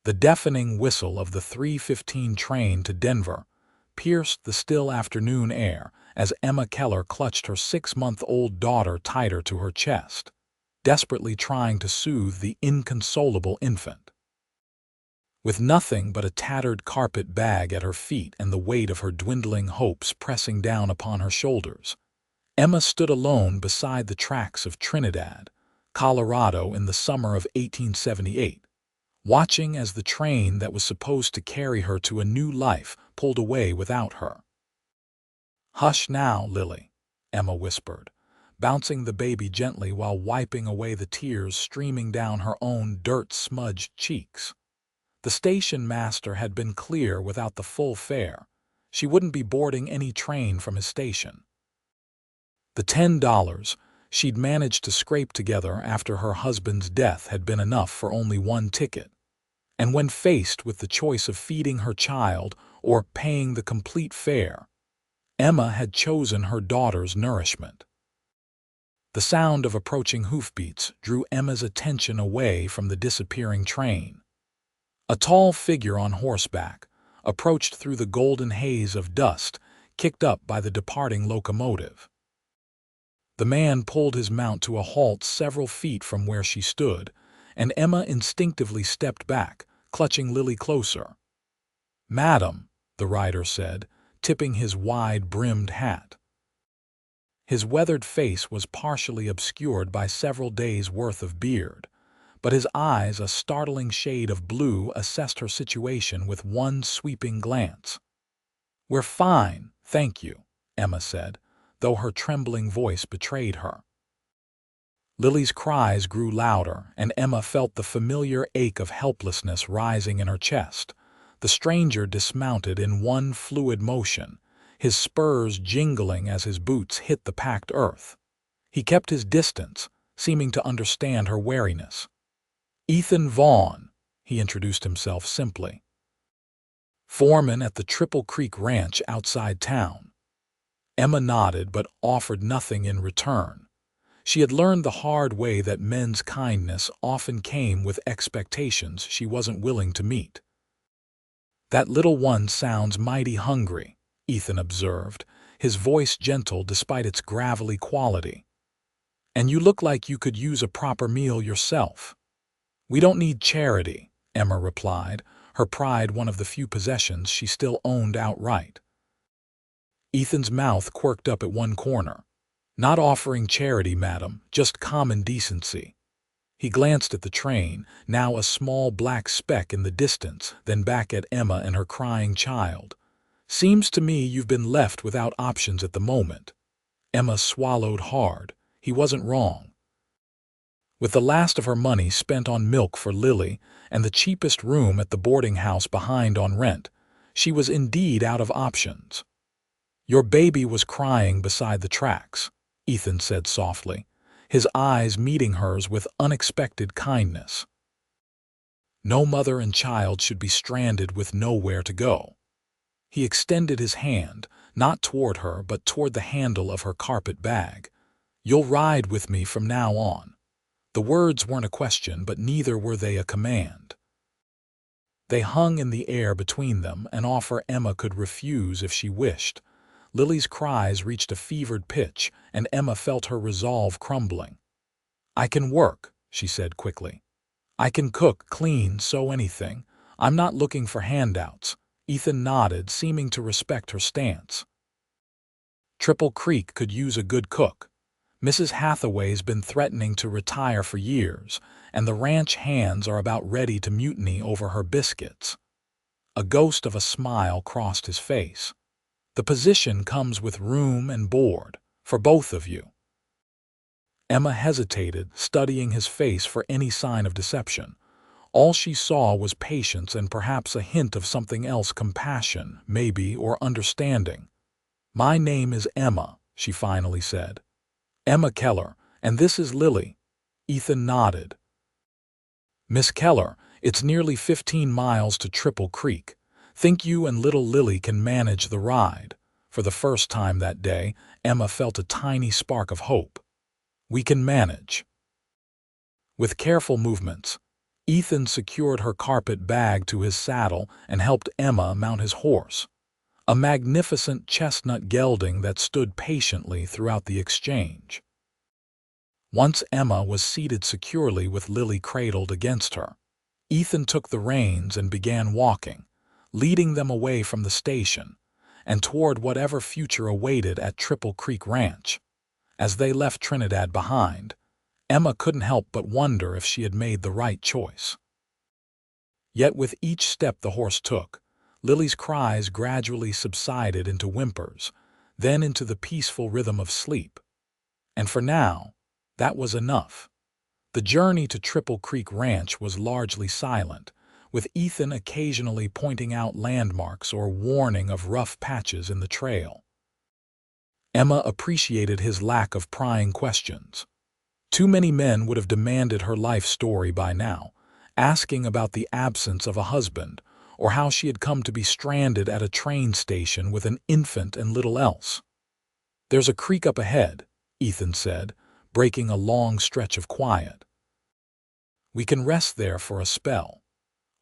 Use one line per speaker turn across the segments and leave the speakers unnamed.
The deafening whistle of the 3:15 train to Denver pierced the still afternoon air as Emma Keller clutched her 6-month-old daughter tighter to her chest, desperately trying to soothe the inconsolable infant. With nothing but a tattered carpet bag at her feet and the weight of her dwindling hopes pressing down upon her shoulders, Emma stood alone beside the tracks of Trinidad, Colorado in the summer of 1878, watching as the train that was supposed to carry her to a new life pulled away without her. "Hush now, Lily," Emma whispered, bouncing the baby gently while wiping away the tears streaming down her own dirt-smudged cheeks. The station master had been clear without the full fare. She wouldn't be boarding any train from his station. The $10 she'd managed to scrape together after her husband's death had been enough for only one ticket. And when faced with the choice of feeding her child or paying the complete fare, Emma had chosen her daughter's nourishment. The sound of approaching hoofbeats drew Emma's attention away from the disappearing train. A tall figure on horseback approached through the golden haze of dust kicked up by the departing locomotive. The man pulled his mount to a halt several feet from where she stood, and Emma instinctively stepped back, clutching Lily closer. "Madam," the rider said, tipping his wide-brimmed hat. His weathered face was partially obscured by several days' worth of beard, but his eyes, a startling shade of blue, assessed her situation with one sweeping glance. "We're fine, thank you," Emma said, though her trembling voice betrayed her. Lily's cries grew louder, and Emma felt the familiar ache of helplessness rising in her chest. The stranger dismounted in one fluid motion, his spurs jingling as his boots hit the packed earth. He kept his distance, seeming to understand her wariness. "Ethan Vaughn," he introduced himself simply. "Foreman at the Triple Creek Ranch outside town." Emma nodded but offered nothing in return. She had learned the hard way that men's kindness often came with expectations she wasn't willing to meet. "That little one sounds mighty hungry," Ethan observed, his voice gentle despite its gravelly quality. "And you look like you could use a proper meal yourself." "We don't need charity," Emma replied, her pride one of the few possessions she still owned outright. Ethan's mouth quirked up at one corner. "Not offering charity, madam, just common decency." He glanced at the train, now a small black speck in the distance, then back at Emma and her crying child. "Seems to me you've been left without options at the moment." Emma swallowed hard. He wasn't wrong. With the last of her money spent on milk for Lily and the cheapest room at the boarding house behind on rent, she was indeed out of options. "Your baby was crying beside the tracks," Ethan said softly, his eyes meeting hers with unexpected kindness. No mother and child should be stranded with nowhere to go. He extended his hand, not toward her but toward the handle of her carpet bag. "You'll ride with me from now on." The words weren't a question, but neither were they a command. They hung in the air between them, an offer Emma could refuse if she wished. Lily's cries reached a fevered pitch, and Emma felt her resolve crumbling. "I can work," she said quickly. "I can cook, clean, sew, anything. I'm not looking for handouts." Ethan nodded, seeming to respect her stance. "Triple Creek could use a good cook. Mrs. Hathaway's been threatening to retire for years, and the ranch hands are about ready to mutiny over her biscuits." A ghost of a smile crossed his face. "The position comes with room and board, for both of you." Emma hesitated, studying his face for any sign of deception. All she saw was patience and perhaps a hint of something else, compassion, maybe, or understanding. "My name is Emma," she finally said. "Emma Keller, and this is Lily." Ethan nodded. "Miss Keller, it's nearly 15 miles to Triple Creek. Think you and little Lily can manage the ride?" For the first time that day, Emma felt a tiny spark of hope. "We can manage." With careful movements, Ethan secured her carpet bag to his saddle and helped Emma mount his horse, a magnificent chestnut gelding that stood patiently throughout the exchange. Once Emma was seated securely with Lily cradled against her, Ethan took the reins and began walking, leading them away from the station and toward whatever future awaited at Triple Creek Ranch. As they left Trinidad behind, Emma couldn't help but wonder if she had made the right choice. Yet with each step the horse took, Lily's cries gradually subsided into whimpers, then into the peaceful rhythm of sleep. And for now, that was enough. The journey to Triple Creek Ranch was largely silent, with Ethan occasionally pointing out landmarks or warning of rough patches in the trail. Emma appreciated his lack of prying questions. Too many men would have demanded her life story by now, asking about the absence of a husband or how she had come to be stranded at a train station with an infant and little else. "There's a creek up ahead," Ethan said, breaking a long stretch of quiet. "We can rest there for a spell.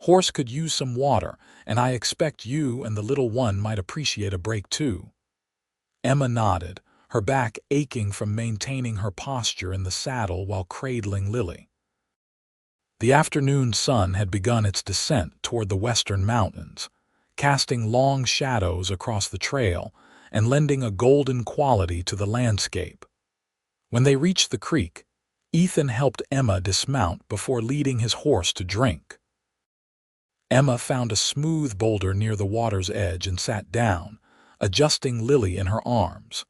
Horse could use some water, and I expect you and the little one might appreciate a break too." Emma nodded, her back aching from maintaining her posture in the saddle while cradling Lily. The afternoon sun had begun its descent toward the western mountains, casting long shadows across the trail and lending a golden quality to the landscape. When they reached the creek, Ethan helped Emma dismount before leading his horse to drink. Emma found a smooth boulder near the water's edge and sat down, adjusting Lily in her arms.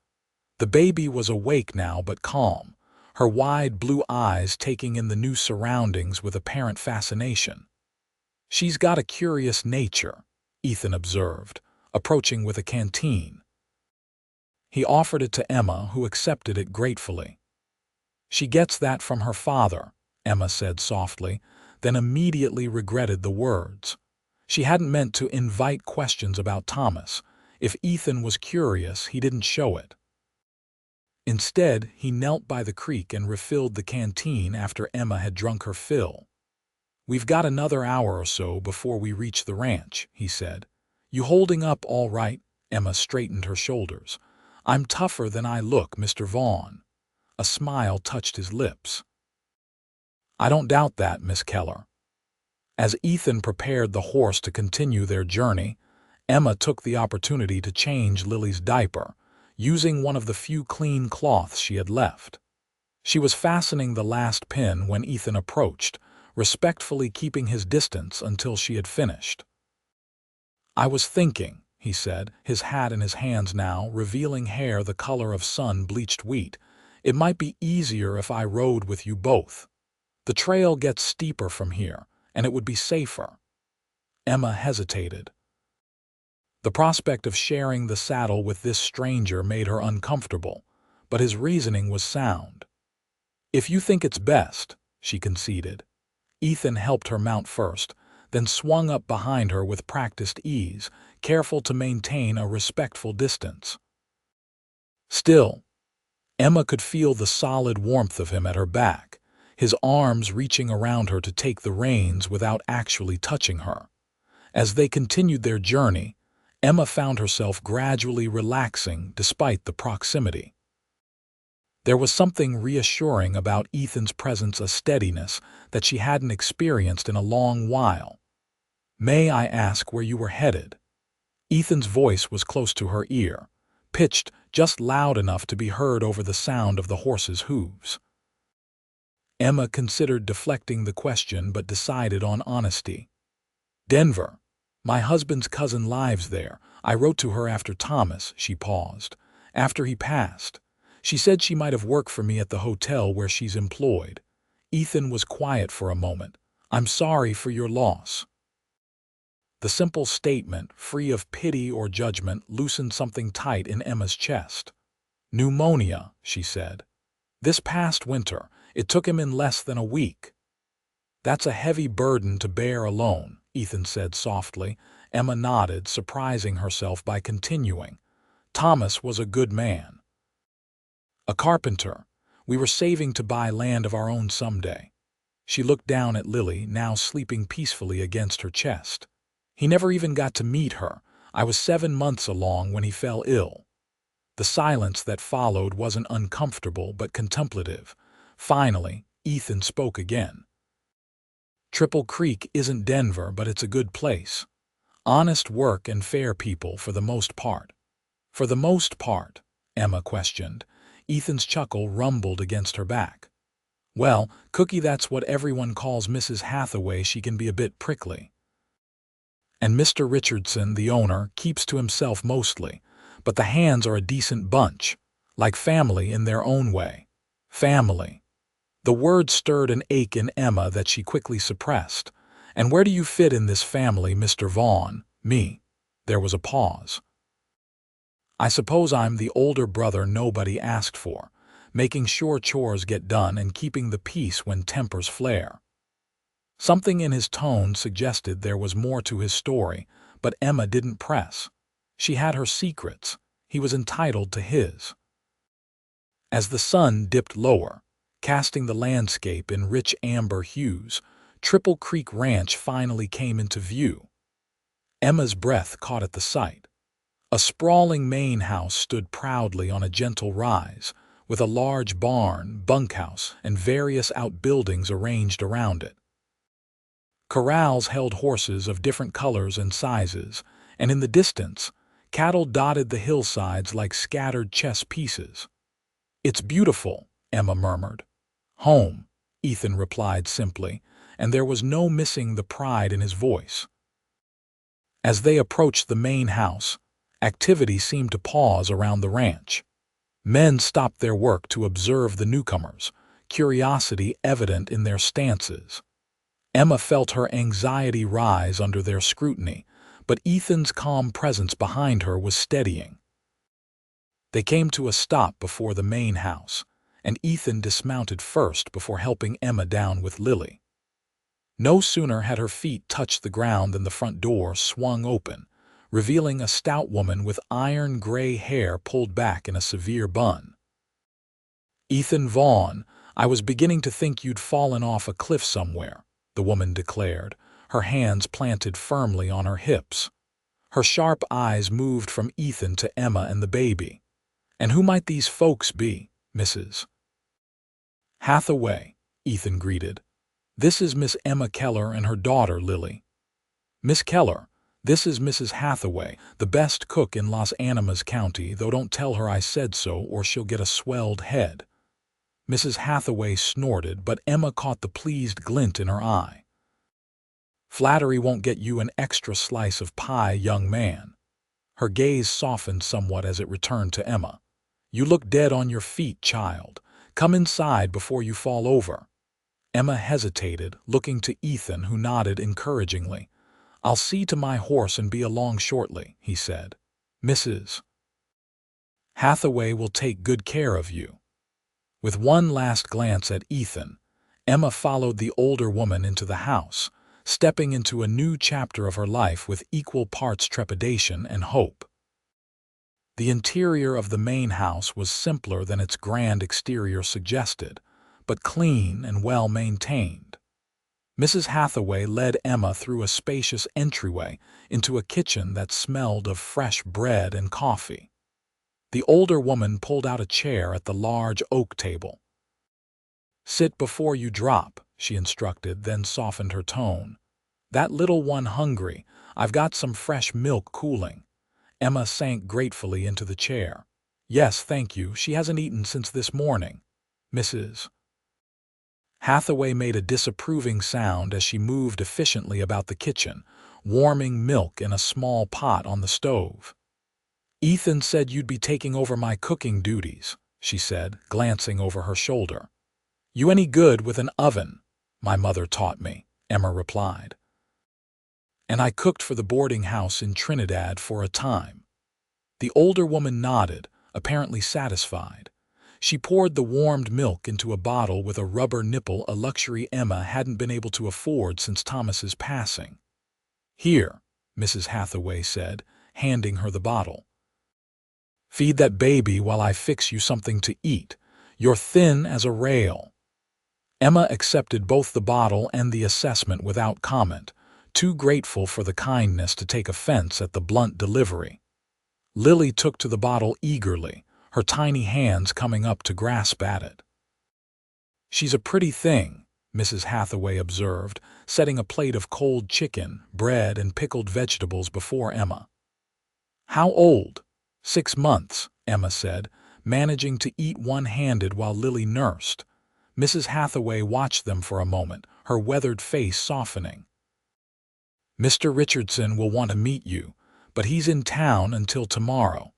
The baby was awake now but calm, her wide blue eyes taking in the new surroundings with apparent fascination. "She's got a curious nature," Ethan observed, approaching with a canteen. He offered it to Emma, who accepted it gratefully. "She gets that from her father," Emma said softly, then immediately regretted the words. She hadn't meant to invite questions about Thomas. If Ethan was curious, he didn't show it. Instead, he knelt by the creek and refilled the canteen after Emma had drunk her fill. "We've got another hour or so before we reach the ranch," he said. "You holding up all right?" Emma straightened her shoulders. "I'm tougher than I look, Mr. Vaughn." A smile touched his lips. "I don't doubt that, Miss Keller." As Ethan prepared the horse to continue their journey, Emma took the opportunity to change Lily's diaper, using one of the few clean cloths she had left. She was fastening the last pin when Ethan approached, respectfully keeping his distance until she had finished. "I was thinking," he said, his hat in his hands now, revealing hair the color of sun-bleached wheat, "it might be easier if I rode with you both. The trail gets steeper from here, and it would be safer." Emma hesitated. The prospect of sharing the saddle with this stranger made her uncomfortable, but his reasoning was sound. "If you think it's best," she conceded. Ethan helped her mount first, then swung up behind her with practiced ease, careful to maintain a respectful distance. Still, Emma could feel the solid warmth of him at her back, his arms reaching around her to take the reins without actually touching her. As they continued their journey, Emma found herself gradually relaxing despite the proximity. There was something reassuring about Ethan's presence, a steadiness that she hadn't experienced in a long while. "May I ask where you were headed?" Ethan's voice was close to her ear, pitched just loud enough to be heard over the sound of the horse's hooves. Emma considered deflecting the question but decided on honesty. "Denver. My husband's cousin lives there. I wrote to her after Thomas." She paused. "After he passed. She said she might have worked for me at the hotel where she's employed." Ethan was quiet for a moment. "I'm sorry for your loss." The simple statement, free of pity or judgment, loosened something tight in Emma's chest. "Pneumonia," she said. "This past winter, it took him in less than a week." "That's a heavy burden to bear alone," Ethan said softly. Emma nodded, surprising herself by continuing. "Thomas was a good man. A carpenter. We were saving to buy land of our own someday." She looked down at Lily, now sleeping peacefully against her chest. He never even got to meet her. I was 7 months along when he fell ill. The silence that followed wasn't uncomfortable but contemplative. Finally, Ethan spoke again. Triple Creek isn't Denver, but it's a good place. Honest work and fair people for the most part. For the most part, Emma questioned. Ethan's chuckle rumbled against her back. Well, Cookie, that's what everyone calls Mrs. Hathaway. She can be a bit prickly. And Mr. Richardson, the owner, keeps to himself mostly, but the Hands are a decent bunch, like family in their own way. Family. The word stirred an ache in Emma that she quickly suppressed. And where do you fit in this family, Mr. Vaughn? Me. There was a pause. I suppose I'm the older brother nobody asked for, making sure chores get done and keeping the peace when tempers flare. Something in his tone suggested there was more to his story, but Emma didn't press. She had her secrets. He was entitled to his. As the sun dipped lower, casting the landscape in rich amber hues, Triple Creek Ranch finally came into view. Emma's breath caught at the sight. A sprawling main house stood proudly on a gentle rise, with a large barn, bunkhouse, and various outbuildings arranged around it. Corrals held horses of different colors and sizes, and in the distance, cattle dotted the hillsides like scattered chess pieces. "It's beautiful," Emma murmured. "Home," Ethan replied simply, and there was no missing the pride in his voice. As they approached the main house, activity seemed to pause around the ranch. Men stopped their work to observe the newcomers, curiosity evident in their stances. Emma felt her anxiety rise under their scrutiny, but Ethan's calm presence behind her was steadying. They came to a stop before the main house, and Ethan dismounted first before helping Emma down with Lily. No sooner had her feet touched the ground than the front door swung open, revealing a stout woman with iron-gray hair pulled back in a severe bun. "Ethan Vaughn, I was beginning to think you'd fallen off a cliff somewhere," the woman declared, her hands planted firmly on her hips. Her sharp eyes moved from Ethan to Emma and the baby. "And who might these folks be, Mrs. Hathaway?" Ethan greeted. "This is Miss Emma Keller and her daughter, Lily." "Miss Keller, this is Mrs. Hathaway, the best cook in Las Animas County, though don't tell her I said so or she'll get a swelled head." Mrs. Hathaway snorted, but Emma caught the pleased glint in her eye. "Flattery won't get you an extra slice of pie, young man." Her gaze softened somewhat as it returned to Emma. "You look dead on your feet, child. Come inside before you fall over." Emma hesitated, looking to Ethan, who nodded encouragingly. "I'll see to my horse and be along shortly," he said. "Mrs. Hathaway will take good care of you." With one last glance at Ethan, Emma followed the older woman into the house, stepping into a new chapter of her life with equal parts trepidation and hope. The interior of the main house was simpler than its grand exterior suggested, but clean and well-maintained. Mrs. Hathaway led Emma through a spacious entryway into a kitchen that smelled of fresh bread and coffee. The older woman pulled out a chair at the large oak table. "Sit before you drop," she instructed, then softened her tone. "That little one hungry? I've got some fresh milk cooling." Emma sank gratefully into the chair. "Yes, thank you. She hasn't eaten since this morning." Mrs. Hathaway made a disapproving sound as she moved efficiently about the kitchen, warming milk in a small pot on the stove. "Ethan said you'd be taking over my cooking duties," she said, glancing over her shoulder. "You any good with an oven?" "My mother taught me," Emma replied. "And I cooked for the boarding house in Trinidad for a time." The older woman nodded, apparently satisfied. She poured the warmed milk into a bottle with a rubber nipple, a luxury Emma hadn't been able to afford since Thomas's passing. "Here," Mrs. Hathaway said, handing her the bottle. "Feed that baby while I fix you something to eat. You're thin as a rail." Emma accepted both the bottle and the assessment without comment, too grateful for the kindness to take offense at the blunt delivery. Lily took to the bottle eagerly, her tiny hands coming up to grasp at it. "She's a pretty thing," Mrs. Hathaway observed, setting a plate of cold chicken, bread, and pickled vegetables before Emma. "How old?" "6 months," Emma said, managing to eat one-handed while Lily nursed. Mrs. Hathaway watched them for a moment, her weathered face softening. "Mr. Richardson will want to meet you, but he's in town until tomorrow.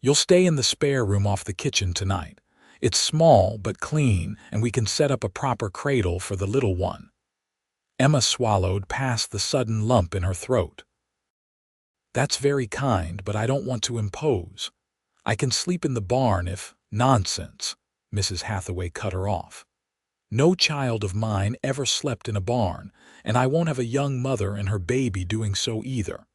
You'll stay in the spare room off the kitchen tonight. It's small but clean, and we can set up a proper cradle for the little one." Emma swallowed past the sudden lump in her throat. "That's very kind, but I don't want to impose. I can sleep in the barn if—" "Nonsense," Mrs. Hathaway cut her off. "No child of mine ever slept in a barn, and I won't have a young mother and her baby doing so either."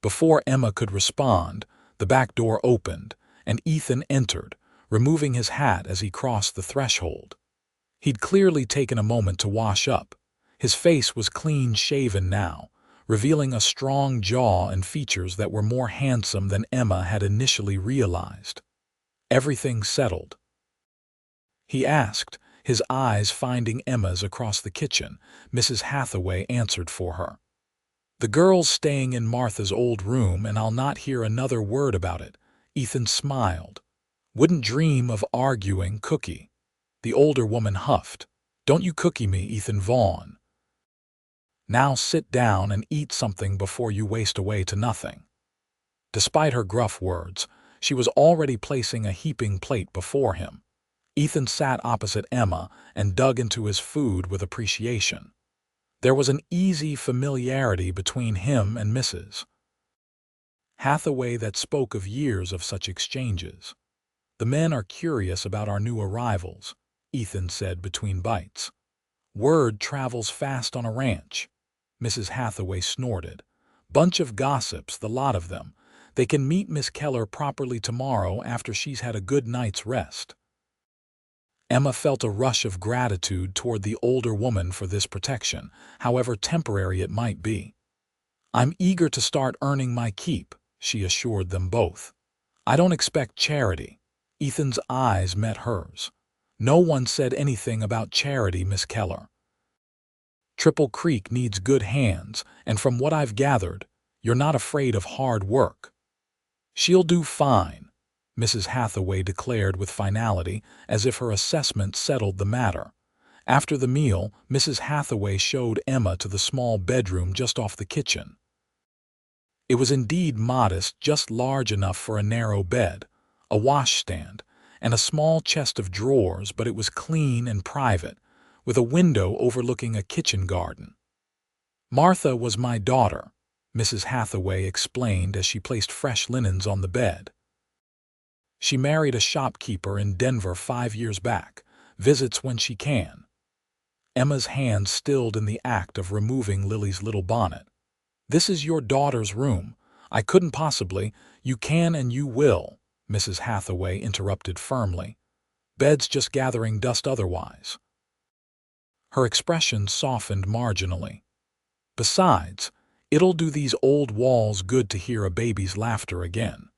Before Emma could respond, the back door opened, and Ethan entered, removing his hat as he crossed the threshold. He'd clearly taken a moment to wash up. His face was clean-shaven now, revealing a strong jaw and features that were more handsome than Emma had initially realized. "Everything settled?" he asked, his eyes finding Emma's across the kitchen. Mrs. Hathaway answered for her. "The girl's staying in Martha's old room, and I'll not hear another word about it." Ethan smiled. "Wouldn't dream of arguing, cookie." The older woman huffed. "Don't you cookie me, Ethan Vaughn. Now sit down and eat something before you waste away to nothing." Despite her gruff words, she was already placing a heaping plate before him. Ethan sat opposite Emma and dug into his food with appreciation. There was an easy familiarity between him and Mrs. Hathaway that spoke of years of such exchanges. "The men are curious about our new arrivals," Ethan said between bites. "Word travels fast on a ranch." Mrs. Hathaway snorted. "Bunch of gossips, the lot of them. They can meet Miss Keller properly tomorrow after she's had a good night's rest." Emma felt a rush of gratitude toward the older woman for this protection, however temporary it might be. "I'm eager to start earning my keep," she assured them both. "I don't expect charity." Ethan's eyes met hers. "No one said anything about charity, Miss Keller. Triple Creek needs good hands, and from what I've gathered, you're not afraid of hard work." "She'll do fine," Mrs. Hathaway declared with finality, as if her assessment settled the matter. After the meal, Mrs. Hathaway showed Emma to the small bedroom just off the kitchen. It was indeed modest, just large enough for a narrow bed, a washstand, and a small chest of drawers, but it was clean and private, with a window overlooking a kitchen garden. "Martha was my daughter," Mrs. Hathaway explained as she placed fresh linens on the bed. "She married a shopkeeper in Denver 5 years back, visits when she can." Emma's hand stilled in the act of removing Lily's little bonnet. "This is your daughter's room. I couldn't possibly—" "You can and you will," Mrs. Hathaway interrupted firmly. "Bed's just gathering dust otherwise." Her expression softened marginally. "Besides, it'll do these old walls good to hear a baby's laughter again."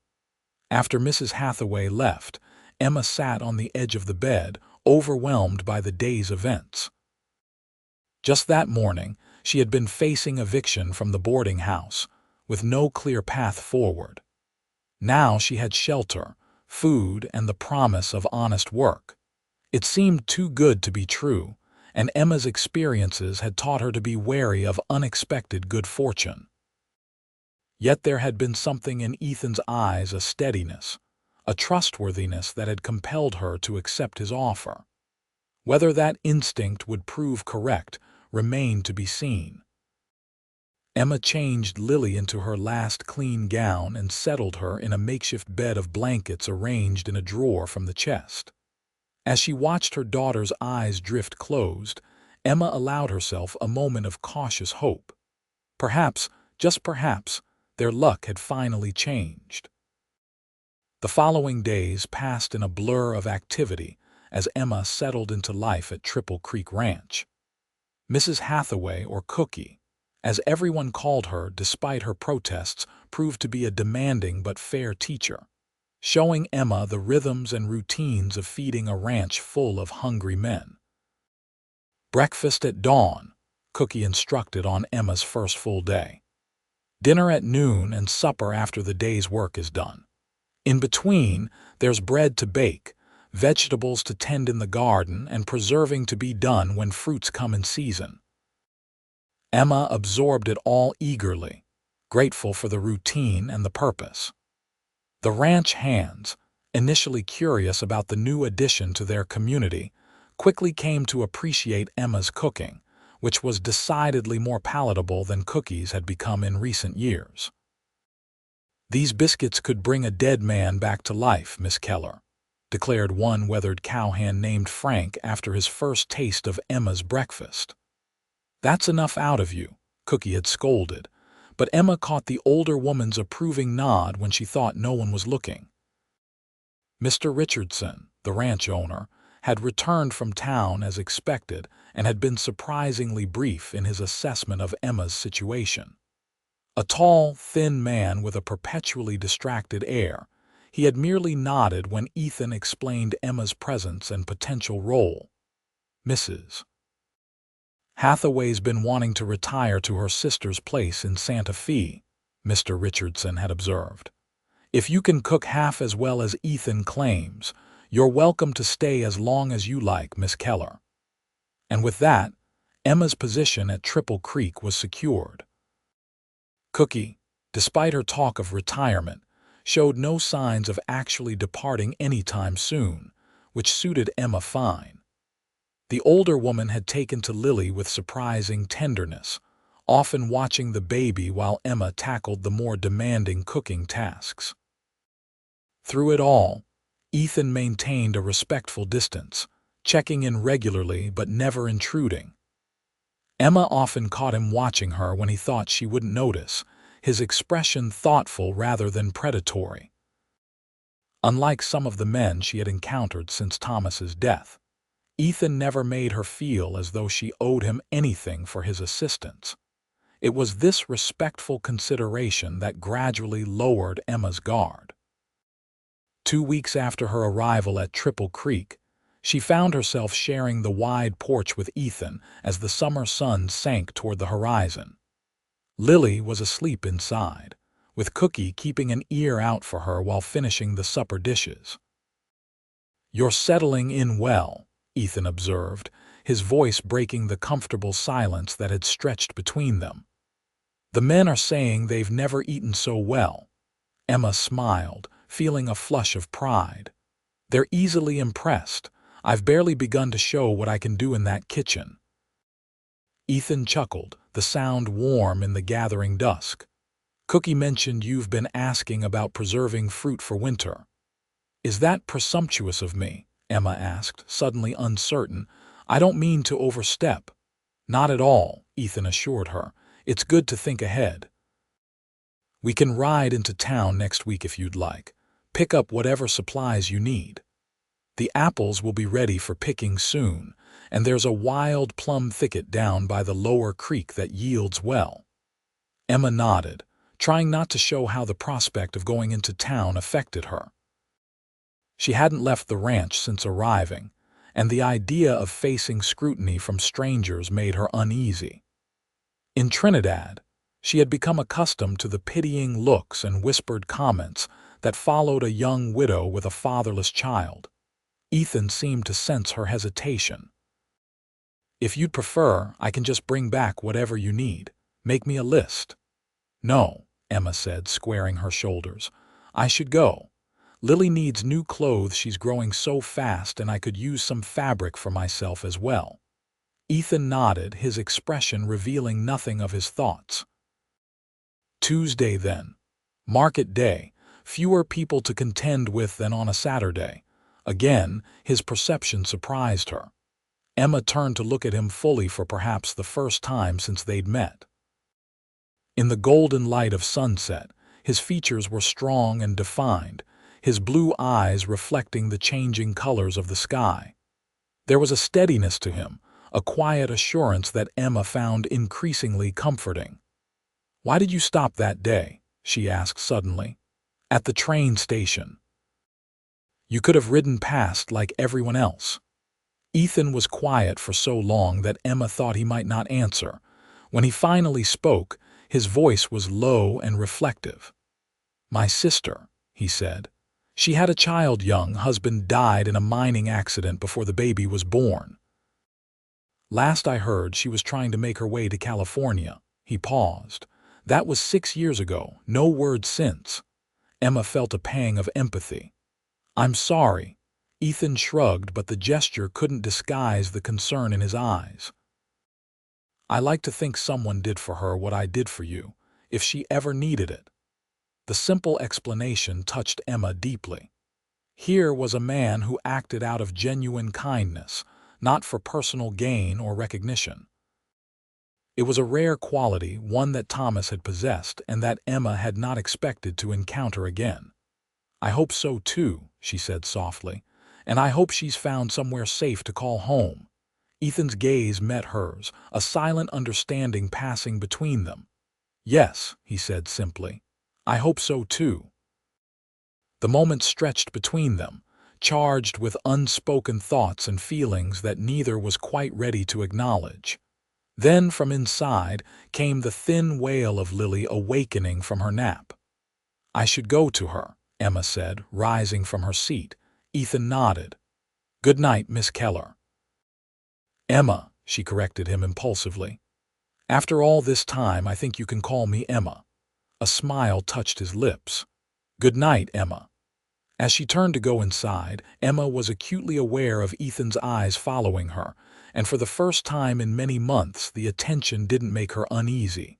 After Mrs. Hathaway left, Emma sat on the edge of the bed, overwhelmed by the day's events. Just that morning, she had been facing eviction from the boarding house, with no clear path forward. Now she had shelter, food, and the promise of honest work. It seemed too good to be true, and Emma's experiences had taught her to be wary of unexpected good fortune. Yet there had been something in Ethan's eyes, a steadiness, a trustworthiness that had compelled her to accept his offer. Whether that instinct would prove correct remained to be seen. Emma changed Lily into her last clean gown and settled her in a makeshift bed of blankets arranged in a drawer from the chest. As she watched her daughter's eyes drift closed, Emma allowed herself a moment of cautious hope. Perhaps, just perhaps, their luck had finally changed. The following days passed in a blur of activity as Emma settled into life at Triple Creek Ranch. Mrs. Hathaway, or Cookie, as everyone called her despite her protests, proved to be a demanding but fair teacher, showing Emma the rhythms and routines of feeding a ranch full of hungry men. Breakfast at dawn, Cookie instructed on Emma's first full day. Dinner at noon and supper after the day's work is done. In between, there's bread to bake, vegetables to tend in the garden, and preserving to be done when fruits come in season. Emma absorbed it all eagerly, grateful for the routine and the purpose. The ranch hands, initially curious about the new addition to their community, quickly came to appreciate Emma's cooking, which was decidedly more palatable than Cookie's had become in recent years. "These biscuits could bring a dead man back to life, Miss Keller," declared one weathered cowhand named Frank after his first taste of Emma's breakfast. "That's enough out of you," Cookie had scolded, but Emma caught the older woman's approving nod when she thought no one was looking. Mr. Richardson, the ranch owner, had returned from town as expected and had been surprisingly brief in his assessment of Emma's situation. A tall, thin man with a perpetually distracted air, he had merely nodded when Ethan explained Emma's presence and potential role. "Mrs. Hathaway's been wanting to retire to her sister's place in Santa Fe," Mr. Richardson had observed. "If you can cook half as well as Ethan claims, you're welcome to stay as long as you like, Miss Keller." And with that, Emma's position at Triple Creek was secured. Cookie, despite her talk of retirement, showed no signs of actually departing anytime soon, which suited Emma fine. The older woman had taken to Lily with surprising tenderness, often watching the baby while Emma tackled the more demanding cooking tasks. Through it all, Ethan maintained a respectful distance, checking in regularly but never intruding. Emma often caught him watching her when he thought she wouldn't notice, his expression thoughtful rather than predatory. Unlike some of the men she had encountered since Thomas's death, Ethan never made her feel as though she owed him anything for his assistance. It was this respectful consideration that gradually lowered Emma's guard. 2 weeks after her arrival at Triple Creek, she found herself sharing the wide porch with Ethan as the summer sun sank toward the horizon. Lily was asleep inside, with Cookie keeping an ear out for her while finishing the supper dishes. "You're settling in well," Ethan observed, his voice breaking the comfortable silence that had stretched between them. "The men are saying they've never eaten so well." Emma smiled, feeling a flush of pride. "They're easily impressed. I've barely begun to show what I can do in that kitchen." Ethan chuckled, the sound warm in the gathering dusk. "Cookie mentioned you've been asking about preserving fruit for winter." "Is that presumptuous of me?" Emma asked, suddenly uncertain. "I don't mean to overstep." "Not at all," Ethan assured her. "It's good to think ahead. We can ride into town next week if you'd like. Pick up whatever supplies you need. The apples will be ready for picking soon, and there's a wild plum thicket down by the lower creek that yields well." Emma nodded, trying not to show how the prospect of going into town affected her. She hadn't left the ranch since arriving, and the idea of facing scrutiny from strangers made her uneasy. In Trinidad, she had become accustomed to the pitying looks and whispered comments that followed a young widow with a fatherless child. Ethan seemed to sense her hesitation. "If you'd prefer, I can just bring back whatever you need. Make me a list." "No," Emma said, squaring her shoulders. "I should go. Lily needs new clothes, she's growing so fast, and I could use some fabric for myself as well." Ethan nodded, his expression revealing nothing of his thoughts. Tuesday then. Market day, fewer people to contend with than on a Saturday. Again, his perception surprised her. Emma turned to look at him fully for perhaps the first time since they'd met. In the golden light of sunset, his features were strong and defined, his blue eyes reflecting the changing colors of the sky. There was a steadiness to him, a quiet assurance that Emma found increasingly comforting. "Why did you stop that day?" she asked suddenly. "At the train station. You could have ridden past like everyone else." Ethan was quiet for so long that Emma thought he might not answer. When he finally spoke, his voice was low and reflective. "My sister," he said. "She had a child young. Husband died in a mining accident before the baby was born. Last I heard, she was trying to make her way to California." He paused. "That was 6 years ago. No word since." Emma felt a pang of empathy. "I'm sorry." Ethan shrugged, but the gesture couldn't disguise the concern in his eyes. "I like to think someone did for her what I did for you, if she ever needed it." The simple explanation touched Emma deeply. Here was a man who acted out of genuine kindness, not for personal gain or recognition. It was a rare quality, one that Thomas had possessed and that Emma had not expected to encounter again. "I hope so too," she said softly, "and I hope she's found somewhere safe to call home." Ethan's gaze met hers, a silent understanding passing between them. "Yes," he said simply, "I hope so too." The moment stretched between them, charged with unspoken thoughts and feelings that neither was quite ready to acknowledge. Then from inside came the thin wail of Lily awakening from her nap. "I should go to her," Emma said, rising from her seat. Ethan nodded. "Good night, Miss Keller." "Emma," she corrected him impulsively. "After all this time, I think you can call me Emma." A smile touched his lips. "Good night, Emma." As she turned to go inside, Emma was acutely aware of Ethan's eyes following her, and for the first time in many months the attention didn't make her uneasy.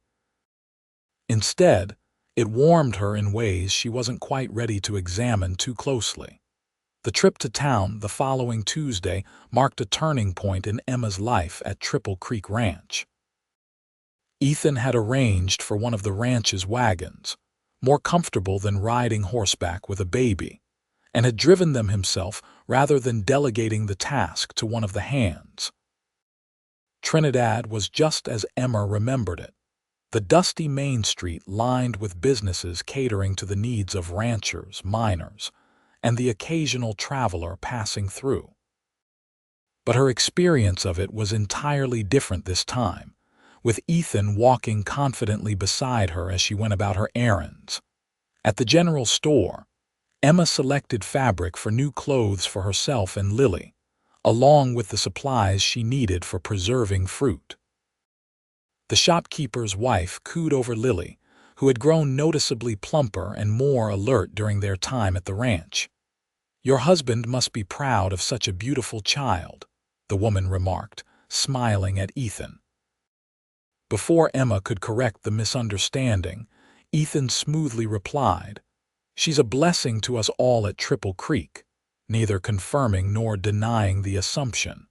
Instead, it warmed her in ways she wasn't quite ready to examine too closely. The trip to town the following Tuesday marked a turning point in Emma's life at Triple Creek Ranch. Ethan had arranged for one of the ranch's wagons, more comfortable than riding horseback with a baby, and had driven them himself rather than delegating the task to one of the hands. Trinidad was just as Emma remembered it. The dusty main street lined with businesses catering to the needs of ranchers, miners, and the occasional traveler passing through. But her experience of it was entirely different this time, with Ethan walking confidently beside her as she went about her errands. At the general store, Emma selected fabric for new clothes for herself and Lily, along with the supplies she needed for preserving fruit. The shopkeeper's wife cooed over Lily, who had grown noticeably plumper and more alert during their time at the ranch. "Your husband must be proud of such a beautiful child," the woman remarked, smiling at Ethan. Before Emma could correct the misunderstanding, Ethan smoothly replied, "She's a blessing to us all at Triple Creek," neither confirming nor denying the assumption.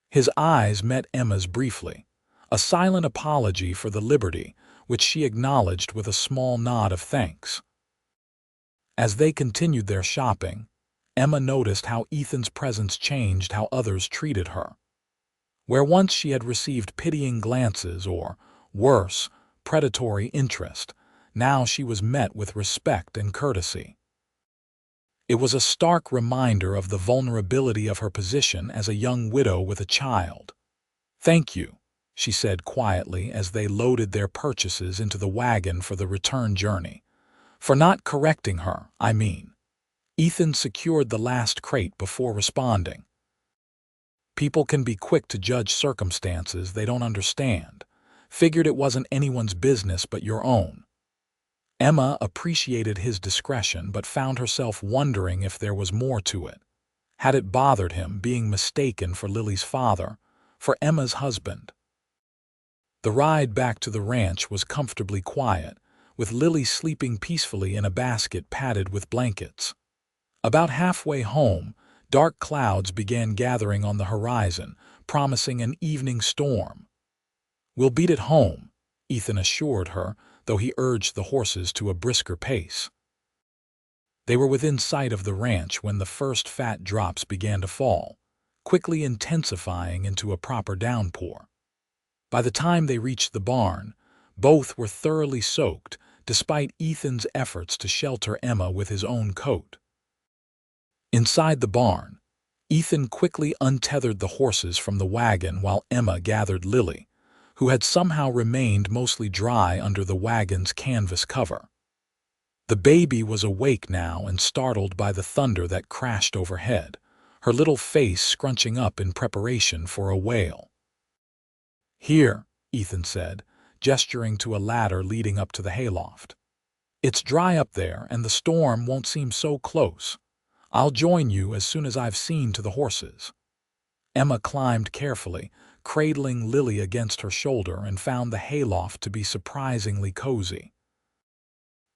His eyes met Emma's briefly, a silent apology for the liberty, which she acknowledged with a small nod of thanks. As they continued their shopping, Emma noticed how Ethan's presence changed how others treated her. Where once she had received pitying glances or, worse, predatory interest, now she was met with respect and courtesy. It was a stark reminder of the vulnerability of her position as a young widow with a child. "Thank you," she said quietly as they loaded their purchases into the wagon for the return journey. "For not correcting her, I mean." Ethan secured the last crate before responding. "People can be quick to judge circumstances they don't understand. Figured it wasn't anyone's business but your own." Emma appreciated his discretion but found herself wondering if there was more to it. Had it bothered him being mistaken for Lily's father, for Emma's husband? The ride back to the ranch was comfortably quiet, with Lily sleeping peacefully in a basket padded with blankets. About halfway home, dark clouds began gathering on the horizon, promising an evening storm. "We'll beat it home," Ethan assured her, though he urged the horses to a brisker pace. They were within sight of the ranch when the first fat drops began to fall, quickly intensifying into a proper downpour. By the time they reached the barn, both were thoroughly soaked, despite Ethan's efforts to shelter Emma with his own coat. Inside the barn, Ethan quickly untethered the horses from the wagon while Emma gathered Lily, who had somehow remained mostly dry under the wagon's canvas cover. The baby was awake now and startled by the thunder that crashed overhead, her little face scrunching up in preparation for a wail. "Here," Ethan said, gesturing to a ladder leading up to the hayloft. "It's dry up there and the storm won't seem so close. I'll join you as soon as I've seen to the horses." Emma climbed carefully, cradling Lily against her shoulder, and found the hayloft to be surprisingly cozy.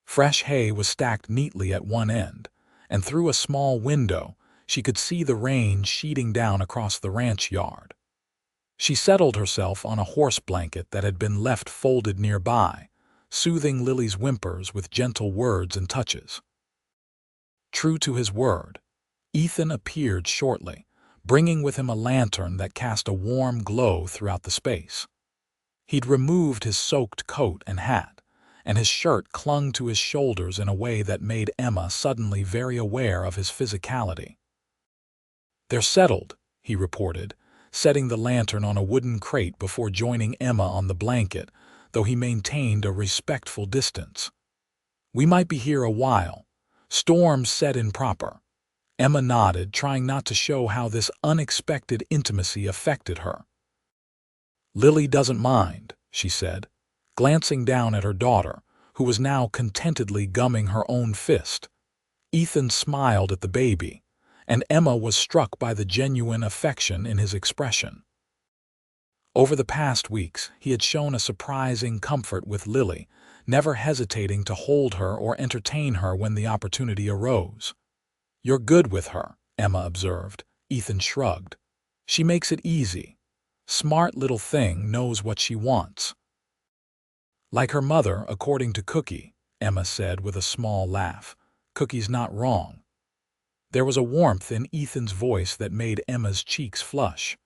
Fresh hay was stacked neatly at one end, and through a small window she could see the rain sheeting down across the ranch yard. She settled herself on a horse blanket that had been left folded nearby, soothing Lily's whimpers with gentle words and touches. True to his word, Ethan appeared shortly, bringing with him a lantern that cast a warm glow throughout the space. He'd removed his soaked coat and hat, and his shirt clung to his shoulders in a way that made Emma suddenly very aware of his physicality. "They're settled," he reported, setting the lantern on a wooden crate before joining Emma on the blanket, though he maintained a respectful distance. "We might be here a while. Storm's set in proper." Emma nodded, trying not to show how this unexpected intimacy affected her. "Lily doesn't mind," she said, glancing down at her daughter, who was now contentedly gumming her own fist. Ethan smiled at the baby, and Emma was struck by the genuine affection in his expression. Over the past weeks, he had shown a surprising comfort with Lily, never hesitating to hold her or entertain her when the opportunity arose. "You're good with her," Emma observed. Ethan shrugged. "She makes it easy. Smart little thing, knows what she wants." "Like her mother, according to Cookie," Emma said with a small laugh. "Cookie's not wrong." There was a warmth in Ethan's voice that made Emma's cheeks flush.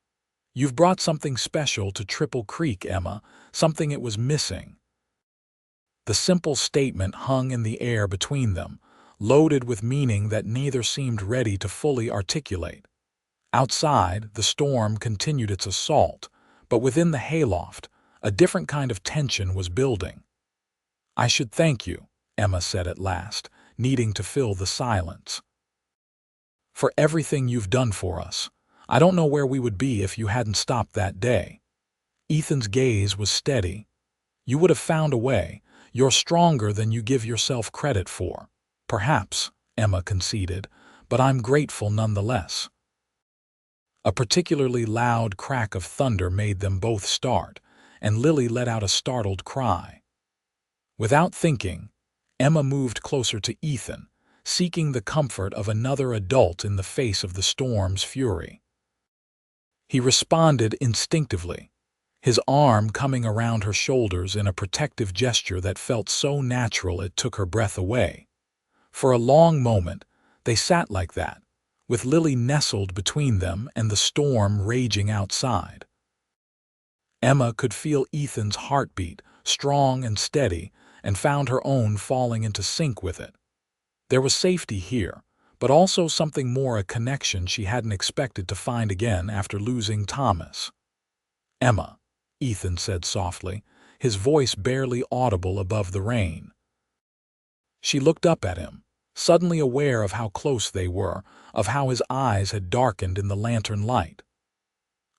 "You've brought something special to Triple Creek, Emma, something it was missing." The simple statement hung in the air between them, loaded with meaning that neither seemed ready to fully articulate. Outside, the storm continued its assault, but within the hayloft, a different kind of tension was building. "I should thank you," Emma said at last, needing to fill the silence, "for everything you've done for us. I don't know where we would be if you hadn't stopped that day." Ethan's gaze was steady. "You would have found a way. You're stronger than you give yourself credit for." "Perhaps," Emma conceded, "but I'm grateful nonetheless." A particularly loud crack of thunder made them both start, and Lily let out a startled cry. Without thinking, Emma moved closer to Ethan, seeking the comfort of another adult in the face of the storm's fury. He responded instinctively, his arm coming around her shoulders in a protective gesture that felt so natural it took her breath away. For a long moment, they sat like that, with Lily nestled between them and the storm raging outside. Emma could feel Ethan's heartbeat, strong and steady, and found her own falling into sync with it. There was safety here, but also something more, a connection she hadn't expected to find again after losing Thomas. "Emma," Ethan said softly, his voice barely audible above the rain. She looked up at him, suddenly aware of how close they were, of how his eyes had darkened in the lantern light.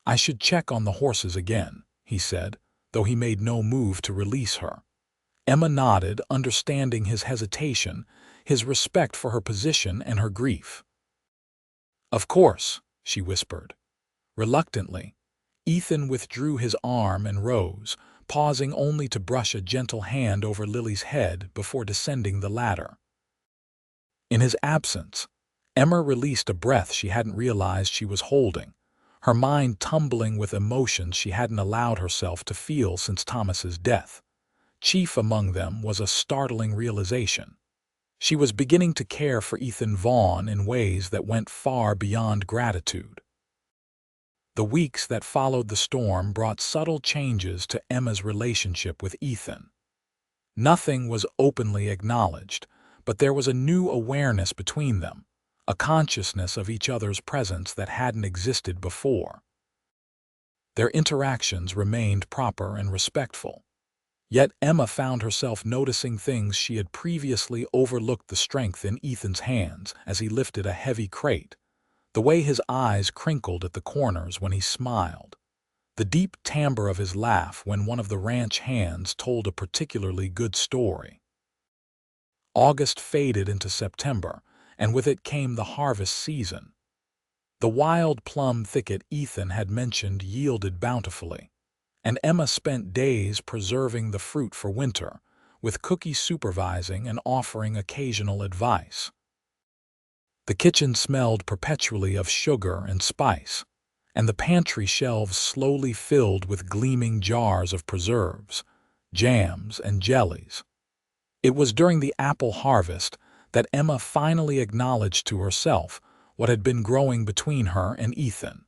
"I should check on the horses again," he said, though he made no move to release her. Emma nodded, understanding his hesitation, his respect for her position and her grief. "Of course," she whispered. Reluctantly, Ethan withdrew his arm and rose, pausing only to brush a gentle hand over Lily's head before descending the ladder. In his absence, Emma released a breath she hadn't realized she was holding, her mind tumbling with emotions she hadn't allowed herself to feel since Thomas's death. Chief among them was a startling realization. She was beginning to care for Ethan Vaughn in ways that went far beyond gratitude. The weeks that followed the storm brought subtle changes to Emma's relationship with Ethan. Nothing was openly acknowledged, but there was a new awareness between them, a consciousness of each other's presence that hadn't existed before. Their interactions remained proper and respectful. Yet Emma found herself noticing things she had previously overlooked: the strength in Ethan's hands as he lifted a heavy crate, the way his eyes crinkled at the corners when he smiled, the deep timbre of his laugh when one of the ranch hands told a particularly good story. August faded into September, and with it came the harvest season. The wild plum thicket Ethan had mentioned yielded bountifully, and Emma spent days preserving the fruit for winter, with Cookie supervising and offering occasional advice. The kitchen smelled perpetually of sugar and spice, and the pantry shelves slowly filled with gleaming jars of preserves, jams, and jellies. It was during the apple harvest that Emma finally acknowledged to herself what had been growing between her and Ethan.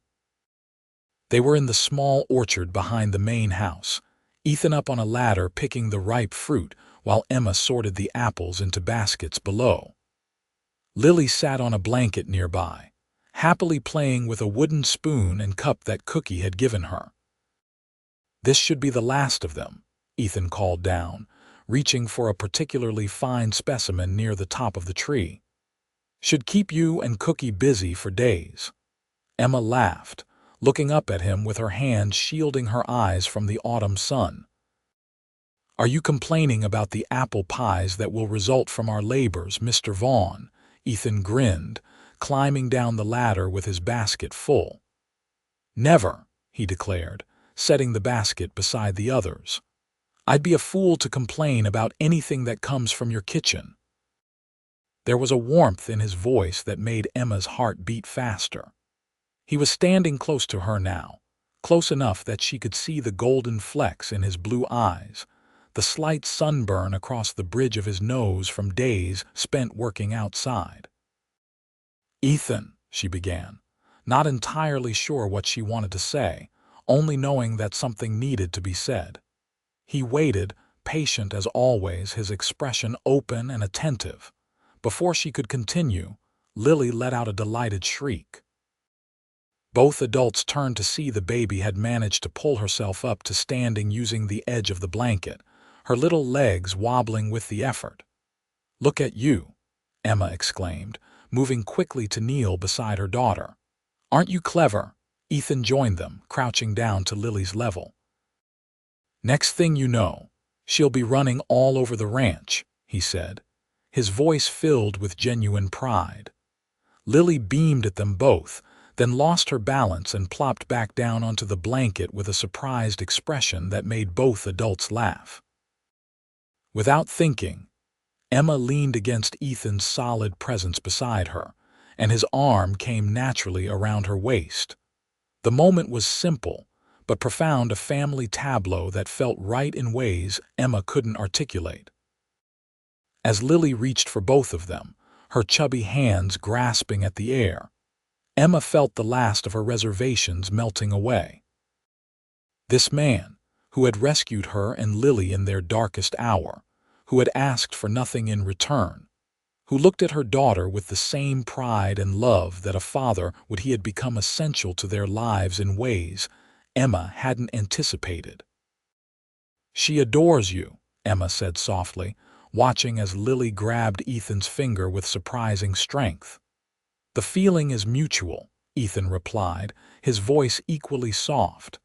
They were in the small orchard behind the main house, Ethan up on a ladder picking the ripe fruit while Emma sorted the apples into baskets below. Lily sat on a blanket nearby, happily playing with a wooden spoon and cup that Cookie had given her. "This should be the last of them," Ethan called down, reaching for a particularly fine specimen near the top of the tree. "Should keep you and Cookie busy for days." Emma laughed, looking up at him with her hand shielding her eyes from the autumn sun. "Are you complaining about the apple pies that will result from our labors, Mr. Vaughn?" Ethan grinned, climbing down the ladder with his basket full. "Never," he declared, setting the basket beside the others. "I'd be a fool to complain about anything that comes from your kitchen." There was a warmth in his voice that made Emma's heart beat faster. He was standing close to her now, close enough that she could see the golden flecks in his blue eyes, the slight sunburn across the bridge of his nose from days spent working outside. "Ethan," she began, not entirely sure what she wanted to say, only knowing that something needed to be said. He waited, patient as always, his expression open and attentive. Before she could continue, Lily let out a delighted shriek. Both adults turned to see the baby had managed to pull herself up to standing using the edge of the blanket, her little legs wobbling with the effort. "Look at you," Emma exclaimed, moving quickly to kneel beside her daughter. "Aren't you clever?" Ethan joined them, crouching down to Lily's level. "Next thing you know, she'll be running all over the ranch," he said, his voice filled with genuine pride. Lily beamed at them both, then lost her balance and plopped back down onto the blanket with a surprised expression that made both adults laugh. Without thinking, Emma leaned against Ethan's solid presence beside her, and his arm came naturally around her waist. The moment was simple, but profound, a family tableau that felt right in ways Emma couldn't articulate. As Lily reached for both of them, her chubby hands grasping at the air, Emma felt the last of her reservations melting away. This man, who had rescued her and Lily in their darkest hour, who had asked for nothing in return, who looked at her daughter with the same pride and love that a father would, he had become essential to their lives in ways Emma hadn't anticipated. "She adores you," Emma said softly, watching as Lily grabbed Ethan's finger with surprising strength. "The feeling is mutual," Ethan replied, his voice equally soft.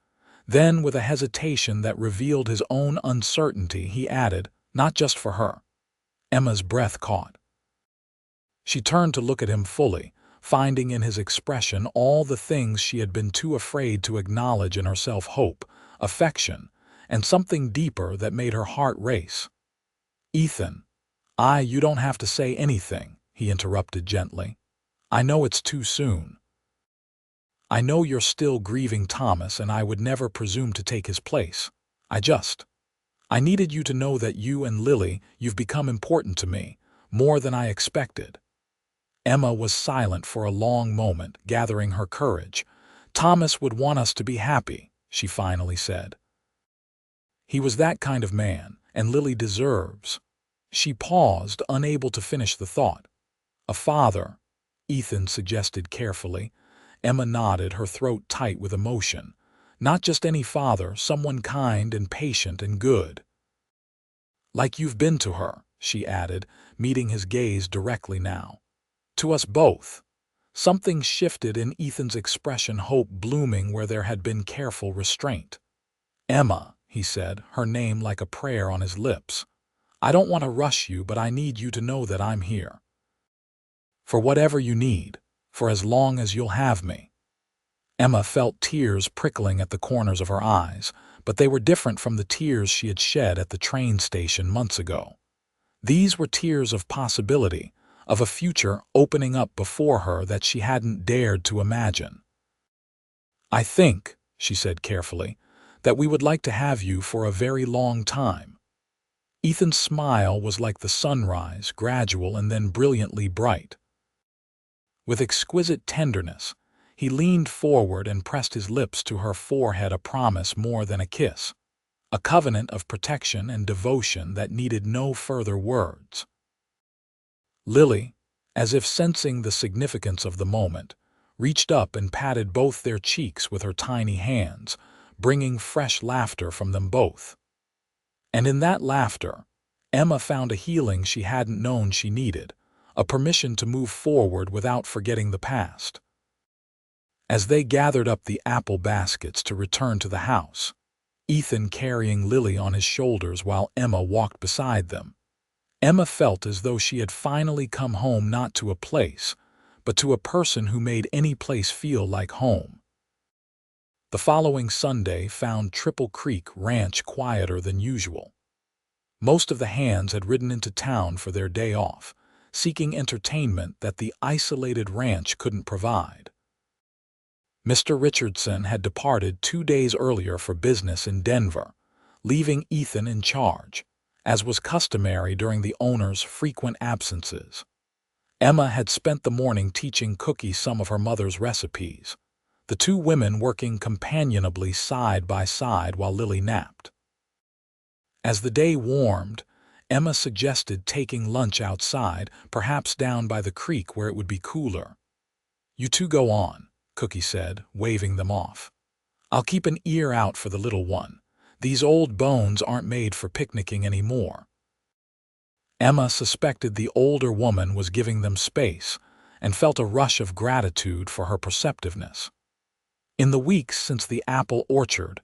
Then, with a hesitation that revealed his own uncertainty, he added, "Not just for her." Emma's breath caught. She turned to look at him fully, finding in his expression all the things she had been too afraid to acknowledge in herself: hope, affection, and something deeper that made her heart race. "Ethan, you don't have to say anything," he interrupted gently. "I know it's too soon. I know you're still grieving Thomas, and I would never presume to take his place. I needed you to know that you and Lily, you've become important to me, more than I expected." Emma was silent for a long moment, gathering her courage, Thomas would want us to be happy, she finally said. He was that kind of man, and Lily deserves. She paused, unable to finish the thought. A father, Ethan suggested carefully. Emma nodded, her throat tight with emotion. Not just any father, someone kind and patient and good. Like you've been to her, she added, meeting his gaze directly now. To us both. Something shifted in Ethan's expression, hope blooming where there had been careful restraint. Emma, he said, her name like a prayer on his lips. I don't want to rush you, but I need you to know that I'm here. For whatever you need, for as long as you'll have me. Emma felt tears prickling at the corners of her eyes, but they were different from the tears she had shed at the train station months ago. These were tears of possibility, of a future opening up before her that she hadn't dared to imagine. I think, she said carefully, that we would like to have you for a very long time. Ethan's smile was like the sunrise, gradual and then brilliantly bright. With exquisite tenderness, he leaned forward and pressed his lips to her forehead, a promise more than a kiss, a covenant of protection and devotion that needed no further words. Lily, as if sensing the significance of the moment, reached up and patted both their cheeks with her tiny hands, bringing fresh laughter from them both. And in that laughter, Emma found a healing she hadn't known she needed, a permission to move forward without forgetting the past. As they gathered up the apple baskets to return to the house, Ethan carrying Lily on his shoulders while Emma walked beside them, Emma felt as though she had finally come home, not to a place, but to a person who made any place feel like home. The following Sunday found Triple Creek Ranch quieter than usual. Most of the hands had ridden into town for their day off, seeking entertainment that the isolated ranch couldn't provide. Mr. Richardson had departed 2 days earlier for business in Denver, leaving Ethan in charge, as was customary during the owner's frequent absences. Emma had spent the morning teaching Cookie some of her mother's recipes, the two women working companionably side by side while Lily napped. As the day warmed, Emma suggested taking lunch outside, perhaps down by the creek where it would be cooler. You two go on, Cookie said, waving them off. I'll keep an ear out for the little one. These old bones aren't made for picnicking anymore. Emma suspected the older woman was giving them space and felt a rush of gratitude for her perceptiveness. In the weeks since the apple orchard,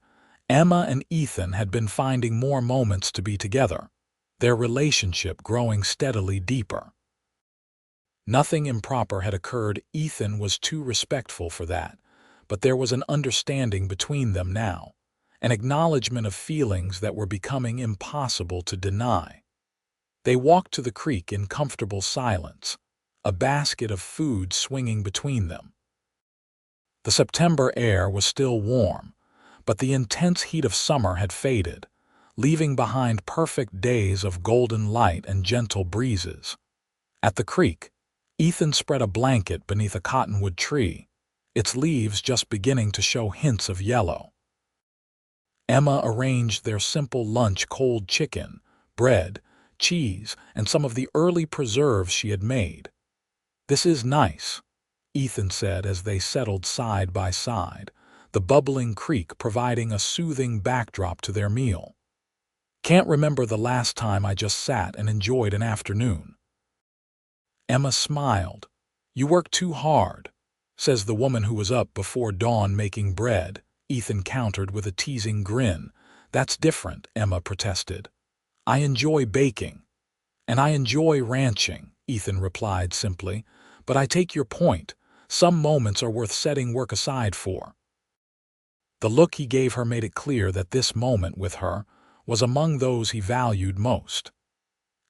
Emma and Ethan had been finding more moments to be together, their relationship growing steadily deeper. Nothing improper had occurred. Ethan was too respectful for that, but there was an understanding between them now, an acknowledgement of feelings that were becoming impossible to deny. They walked to the creek in comfortable silence, a basket of food swinging between them. The September air was still warm, but the intense heat of summer had faded, leaving behind perfect days of golden light and gentle breezes. At the creek, Ethan spread a blanket beneath a cottonwood tree, its leaves just beginning to show hints of yellow. Emma arranged their simple lunch: cold chicken, bread, cheese, and some of the early preserves she had made. This is nice, Ethan said as they settled side by side, the bubbling creek providing a soothing backdrop to their meal. Can't remember the last time I just sat and enjoyed an afternoon. Emma smiled. You work too hard, says the woman who was up before dawn making bread, Ethan countered with a teasing grin. That's different, Emma protested. I enjoy baking. And I enjoy ranching, Ethan replied simply. But I take your point. Some moments are worth setting work aside for. The look he gave her made it clear that this moment with her was among those he valued most.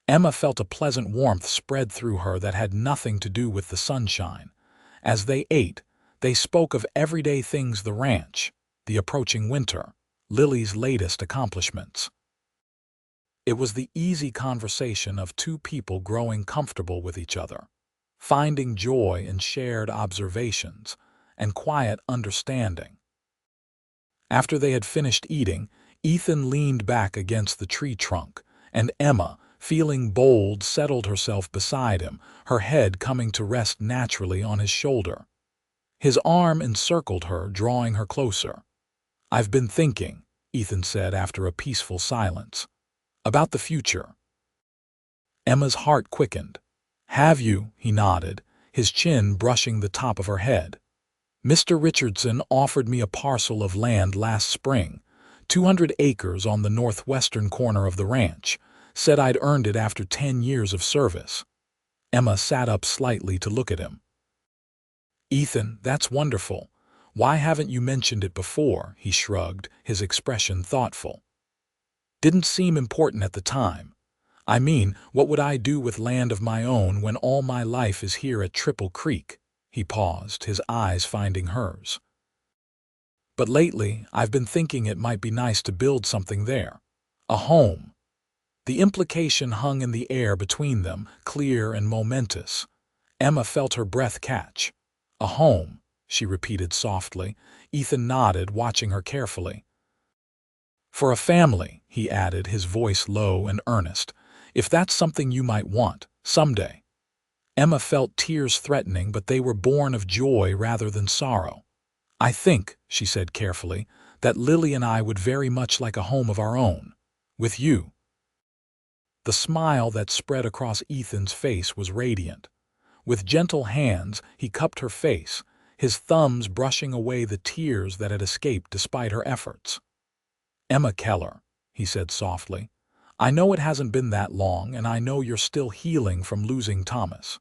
Emma felt a pleasant warmth spread through her that had nothing to do with the sunshine. As they ate, they spoke of everyday things: the ranch, the approaching winter, Lily's latest accomplishments. It was the easy conversation of two people growing comfortable with each other, finding joy in shared observations, and quiet understanding. After they had finished eating, Ethan leaned back against the tree trunk, and Emma, feeling bold, settled herself beside him, her head coming to rest naturally on his shoulder. His arm encircled her, drawing her closer. "I've been thinking," Ethan said after a peaceful silence, "about the future." Emma's heart quickened. "Have you?" he nodded, his chin brushing the top of her head. "Mr. Richardson offered me a parcel of land last spring, 200 acres on the northwestern corner of the ranch, said I'd earned it after 10 years of service." Emma sat up slightly to look at him. "Ethan, that's wonderful. Why haven't you mentioned it before?" He shrugged, his expression thoughtful. "Didn't seem important at the time. I mean, what would I do with land of my own when all my life is here at Triple Creek?" He paused, his eyes finding hers. "But lately, I've been thinking it might be nice to build something there. A home." The implication hung in the air between them, clear and momentous. Emma felt her breath catch. "A home," she repeated softly. Ethan nodded, watching her carefully. "For a family," he added, his voice low and earnest. "If that's something you might want, someday." Emma felt tears threatening, but they were born of joy rather than sorrow. "I think," she said carefully, "that Lily and I would very much like a home of our own. With you." The smile that spread across Ethan's face was radiant. With gentle hands, he cupped her face, his thumbs brushing away the tears that had escaped despite her efforts. "Emma Keller," he said softly, "I know it hasn't been that long, and I know you're still healing from losing Thomas.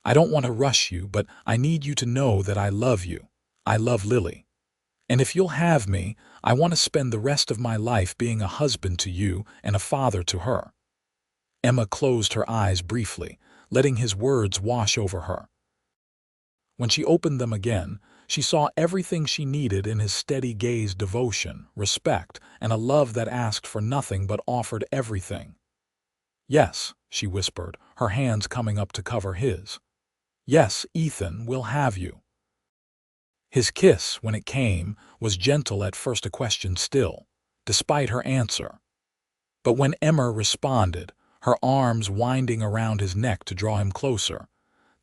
I don't want to rush you, but I need you to know that I love you. I love Lily. And if you'll have me, I want to spend the rest of my life being a husband to you and a father to her." Emma closed her eyes briefly, letting his words wash over her. When she opened them again, she saw everything she needed in his steady gaze: devotion, respect, and a love that asked for nothing but offered everything. "Yes," she whispered, her hands coming up to cover his. "Yes, Ethan, we'll have you." His kiss, when it came, was gentle, at first a question still, despite her answer. But when Emma responded, her arms winding around his neck to draw him closer,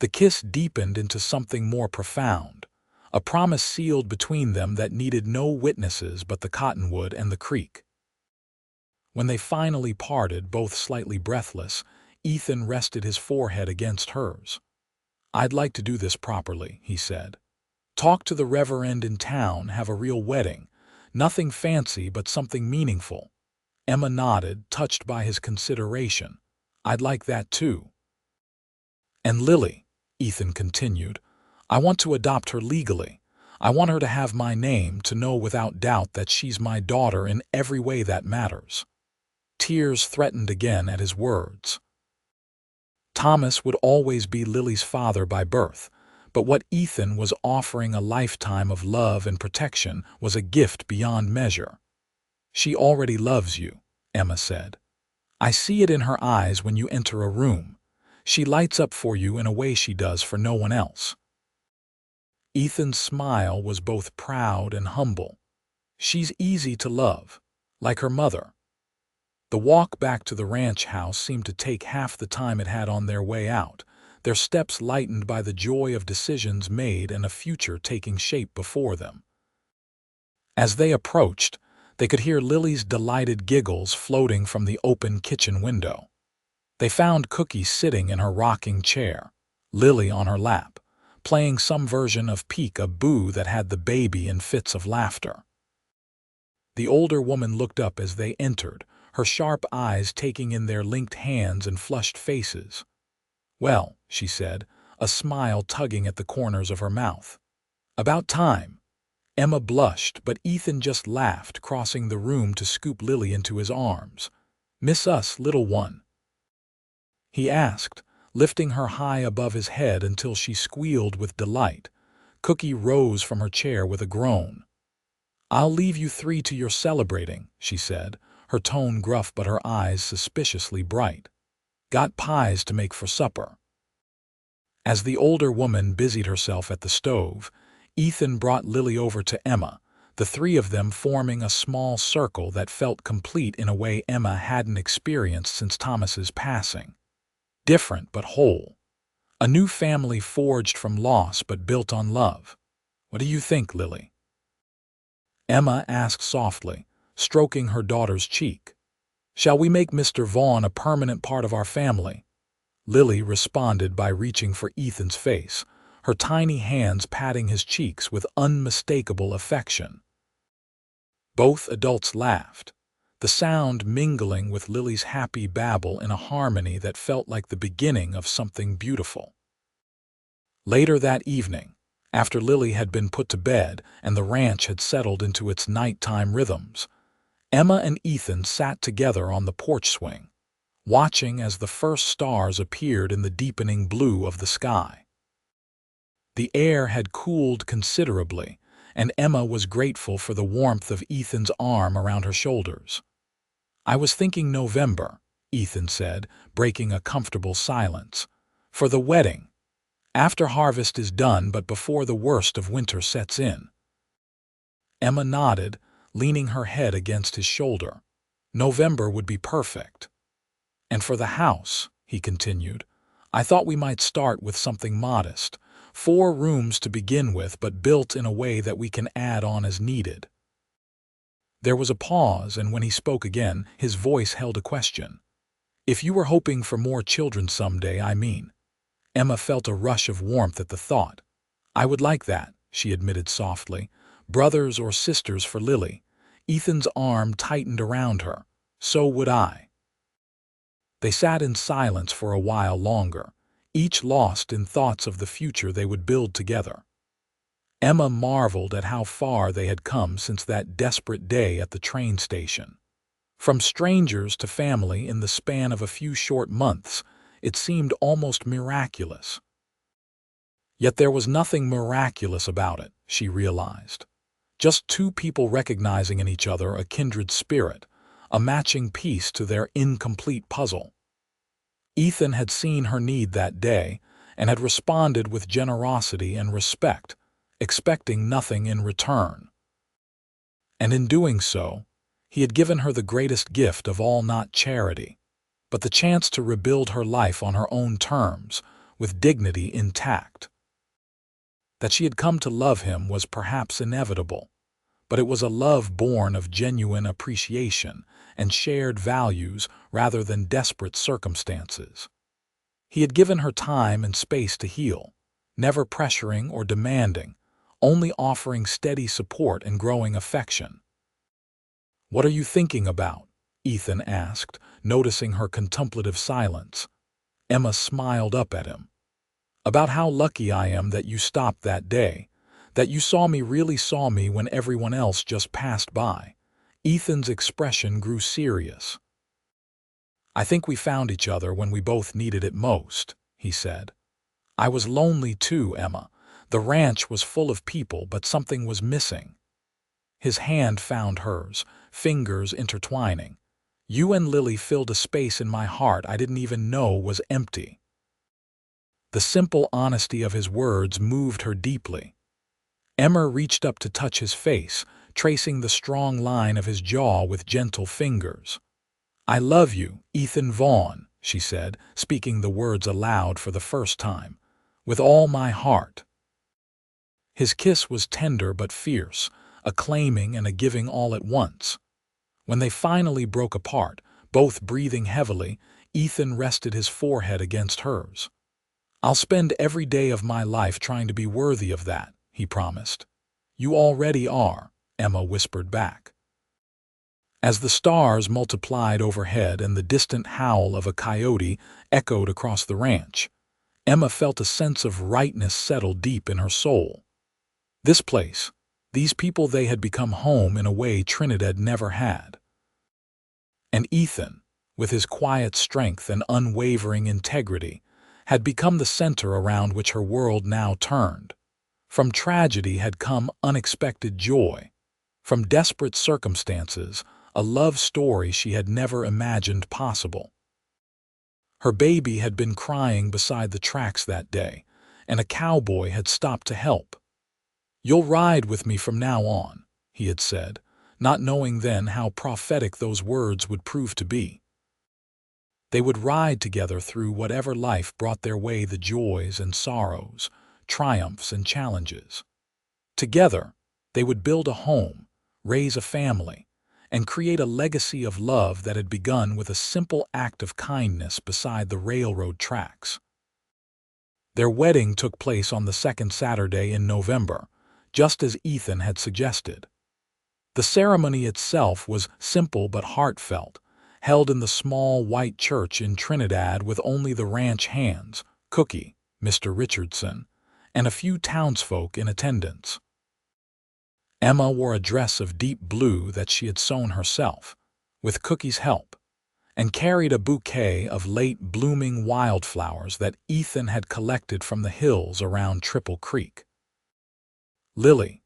the kiss deepened into something more profound, a promise sealed between them that needed no witnesses but the cottonwood and the creek. When they finally parted, both slightly breathless, Ethan rested his forehead against hers. "I'd like to do this properly," he said. "Talk to the reverend in town, have a real wedding. Nothing fancy, but something meaningful." Emma nodded, touched by his consideration. "I'd like that too." "And Lily," Ethan continued, "I want to adopt her legally. I want her to have my name, to know without doubt that she's my daughter in every way that matters." Tears threatened again at his words. Thomas would always be Lily's father by birth, but what Ethan was offering, a lifetime of love and protection, was a gift beyond measure. "She already loves you," Emma said. "I see it in her eyes when you enter a room. She lights up for you in a way she does for no one else." Ethan's smile was both proud and humble. "She's easy to love, like her mother." The walk back to the ranch house seemed to take half the time it had on their way out, their steps lightened by the joy of decisions made and a future taking shape before them. As they approached, they could hear Lily's delighted giggles floating from the open kitchen window. They found Cookie sitting in her rocking chair, Lily on her lap, playing some version of peek-a-boo that had the baby in fits of laughter. The older woman looked up as they entered, her sharp eyes taking in their linked hands and flushed faces. "Well," she said, a smile tugging at the corners of her mouth. "About time." Emma blushed, but Ethan just laughed, crossing the room to scoop Lily into his arms. "Miss us, little one?" he asked, lifting her high above his head until she squealed with delight. Cookie rose from her chair with a groan. "I'll leave you three to your celebrating," she said, her tone gruff but her eyes suspiciously bright. "Got pies to make for supper." As the older woman busied herself at the stove, Ethan brought Lily over to Emma, the three of them forming a small circle that felt complete in a way Emma hadn't experienced since Thomas's passing. Different but whole. A new family forged from loss but built on love. What do you think, Lily? Emma asked softly, stroking her daughter's cheek. Shall we make Mr. Vaughn a permanent part of our family? Lily responded by reaching for Ethan's face, her tiny hands patting his cheeks with unmistakable affection. Both adults laughed, the sound mingling with Lily's happy babble in a harmony that felt like the beginning of something beautiful. Later that evening, after Lily had been put to bed and the ranch had settled into its nighttime rhythms, Emma and Ethan sat together on the porch swing, watching as the first stars appeared in the deepening blue of the sky. The air had cooled considerably, and Emma was grateful for the warmth of Ethan's arm around her shoulders. I was thinking November, Ethan said, breaking a comfortable silence, for the wedding. After harvest is done but before the worst of winter sets in. Emma nodded, leaning her head against his shoulder. November would be perfect. And for the house, he continued, I thought we might start with something modest, 4 rooms to begin with but built in a way that we can add on as needed. There was a pause, and when he spoke again, his voice held a question. If you were hoping for more children someday, I mean. Emma felt a rush of warmth at the thought. I would like that, she admitted softly. Brothers or sisters for Lily. Ethan's arm tightened around her. So would I. They sat in silence for a while longer, each lost in thoughts of the future they would build together. Emma marveled at how far they had come since that desperate day at the train station. From strangers to family in the span of a few short months, it seemed almost miraculous. Yet there was nothing miraculous about it, she realized. Just 2 people recognizing in each other a kindred spirit, a matching piece to their incomplete puzzle. Ethan had seen her need that day and had responded with generosity and respect, expecting nothing in return. And in doing so, he had given her the greatest gift of all, not charity, but the chance to rebuild her life on her own terms, with dignity intact. That she had come to love him was perhaps inevitable, but it was a love born of genuine appreciation and shared values rather than desperate circumstances. He had given her time and space to heal, never pressuring or demanding, only offering steady support and growing affection. What are you thinking about? Ethan asked, noticing her contemplative silence. Emma smiled up at him. About how lucky I am that you stopped that day, that you really saw me when everyone else just passed by. Ethan's expression grew serious. I think we found each other when we both needed it most, he said. I was lonely too, Emma. The ranch was full of people, but something was missing. His hand found hers, fingers intertwining. You and Lily filled a space in my heart I didn't even know was empty. The simple honesty of his words moved her deeply. Emma reached up to touch his face, tracing the strong line of his jaw with gentle fingers. I love you, Ethan Vaughn, she said, speaking the words aloud for the first time. With all my heart. His kiss was tender but fierce, a claiming and a giving all at once. When they finally broke apart, both breathing heavily, Ethan rested his forehead against hers. I'll spend every day of my life trying to be worthy of that, he promised. You already are, Emma whispered back. As the stars multiplied overhead and the distant howl of a coyote echoed across the ranch, Emma felt a sense of rightness settle deep in her soul. This place, these people, they had become home in a way Trinidad never had. And Ethan, with his quiet strength and unwavering integrity, had become the center around which her world now turned. From tragedy had come unexpected joy. From desperate circumstances, a love story she had never imagined possible. Her baby had been crying beside the tracks that day, and a cowboy had stopped to help. "You'll ride with me from now on," he had said, not knowing then how prophetic those words would prove to be. They would ride together through whatever life brought their way, the joys and sorrows, triumphs and challenges. Together, they would build a home, raise a family, and create a legacy of love that had begun with a simple act of kindness beside the railroad tracks. Their wedding took place on the second Saturday in November, just as Ethan had suggested. The ceremony itself was simple but heartfelt, held in the small white church in Trinidad with only the ranch hands, Cookie, Mr. Richardson, and a few townsfolk in attendance. Emma wore a dress of deep blue that she had sewn herself, with Cookie's help, and carried a bouquet of late-blooming wildflowers that Ethan had collected from the hills around Triple Creek. Lily,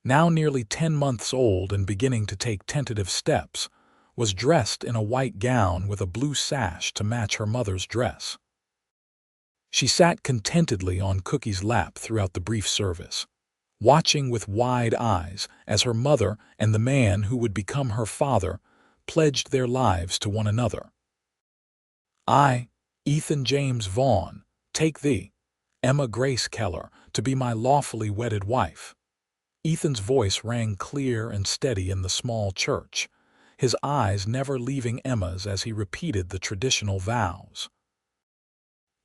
now nearly 10 months old and beginning to take tentative steps, was dressed in a white gown with a blue sash to match her mother's dress. She sat contentedly on Cookie's lap throughout the brief service, watching with wide eyes as her mother and the man who would become her father pledged their lives to one another. "I, Ethan James Vaughn, take thee, Emma Grace Keller, to be my lawfully wedded wife." Ethan's voice rang clear and steady in the small church, his eyes never leaving Emma's as he repeated the traditional vows.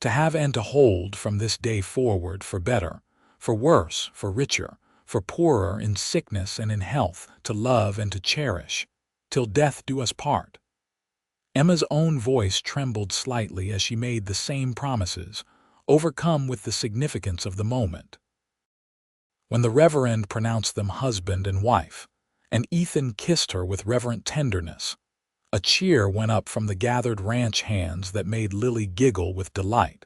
To have and to hold from this day forward, for better, for worse, for richer, for poorer, in sickness and in health, to love and to cherish, till death do us part. Emma's own voice trembled slightly as she made the same promises, overcome with the significance of the moment. When the Reverend pronounced them husband and wife, and Ethan kissed her with reverent tenderness, a cheer went up from the gathered ranch hands that made Lily giggle with delight.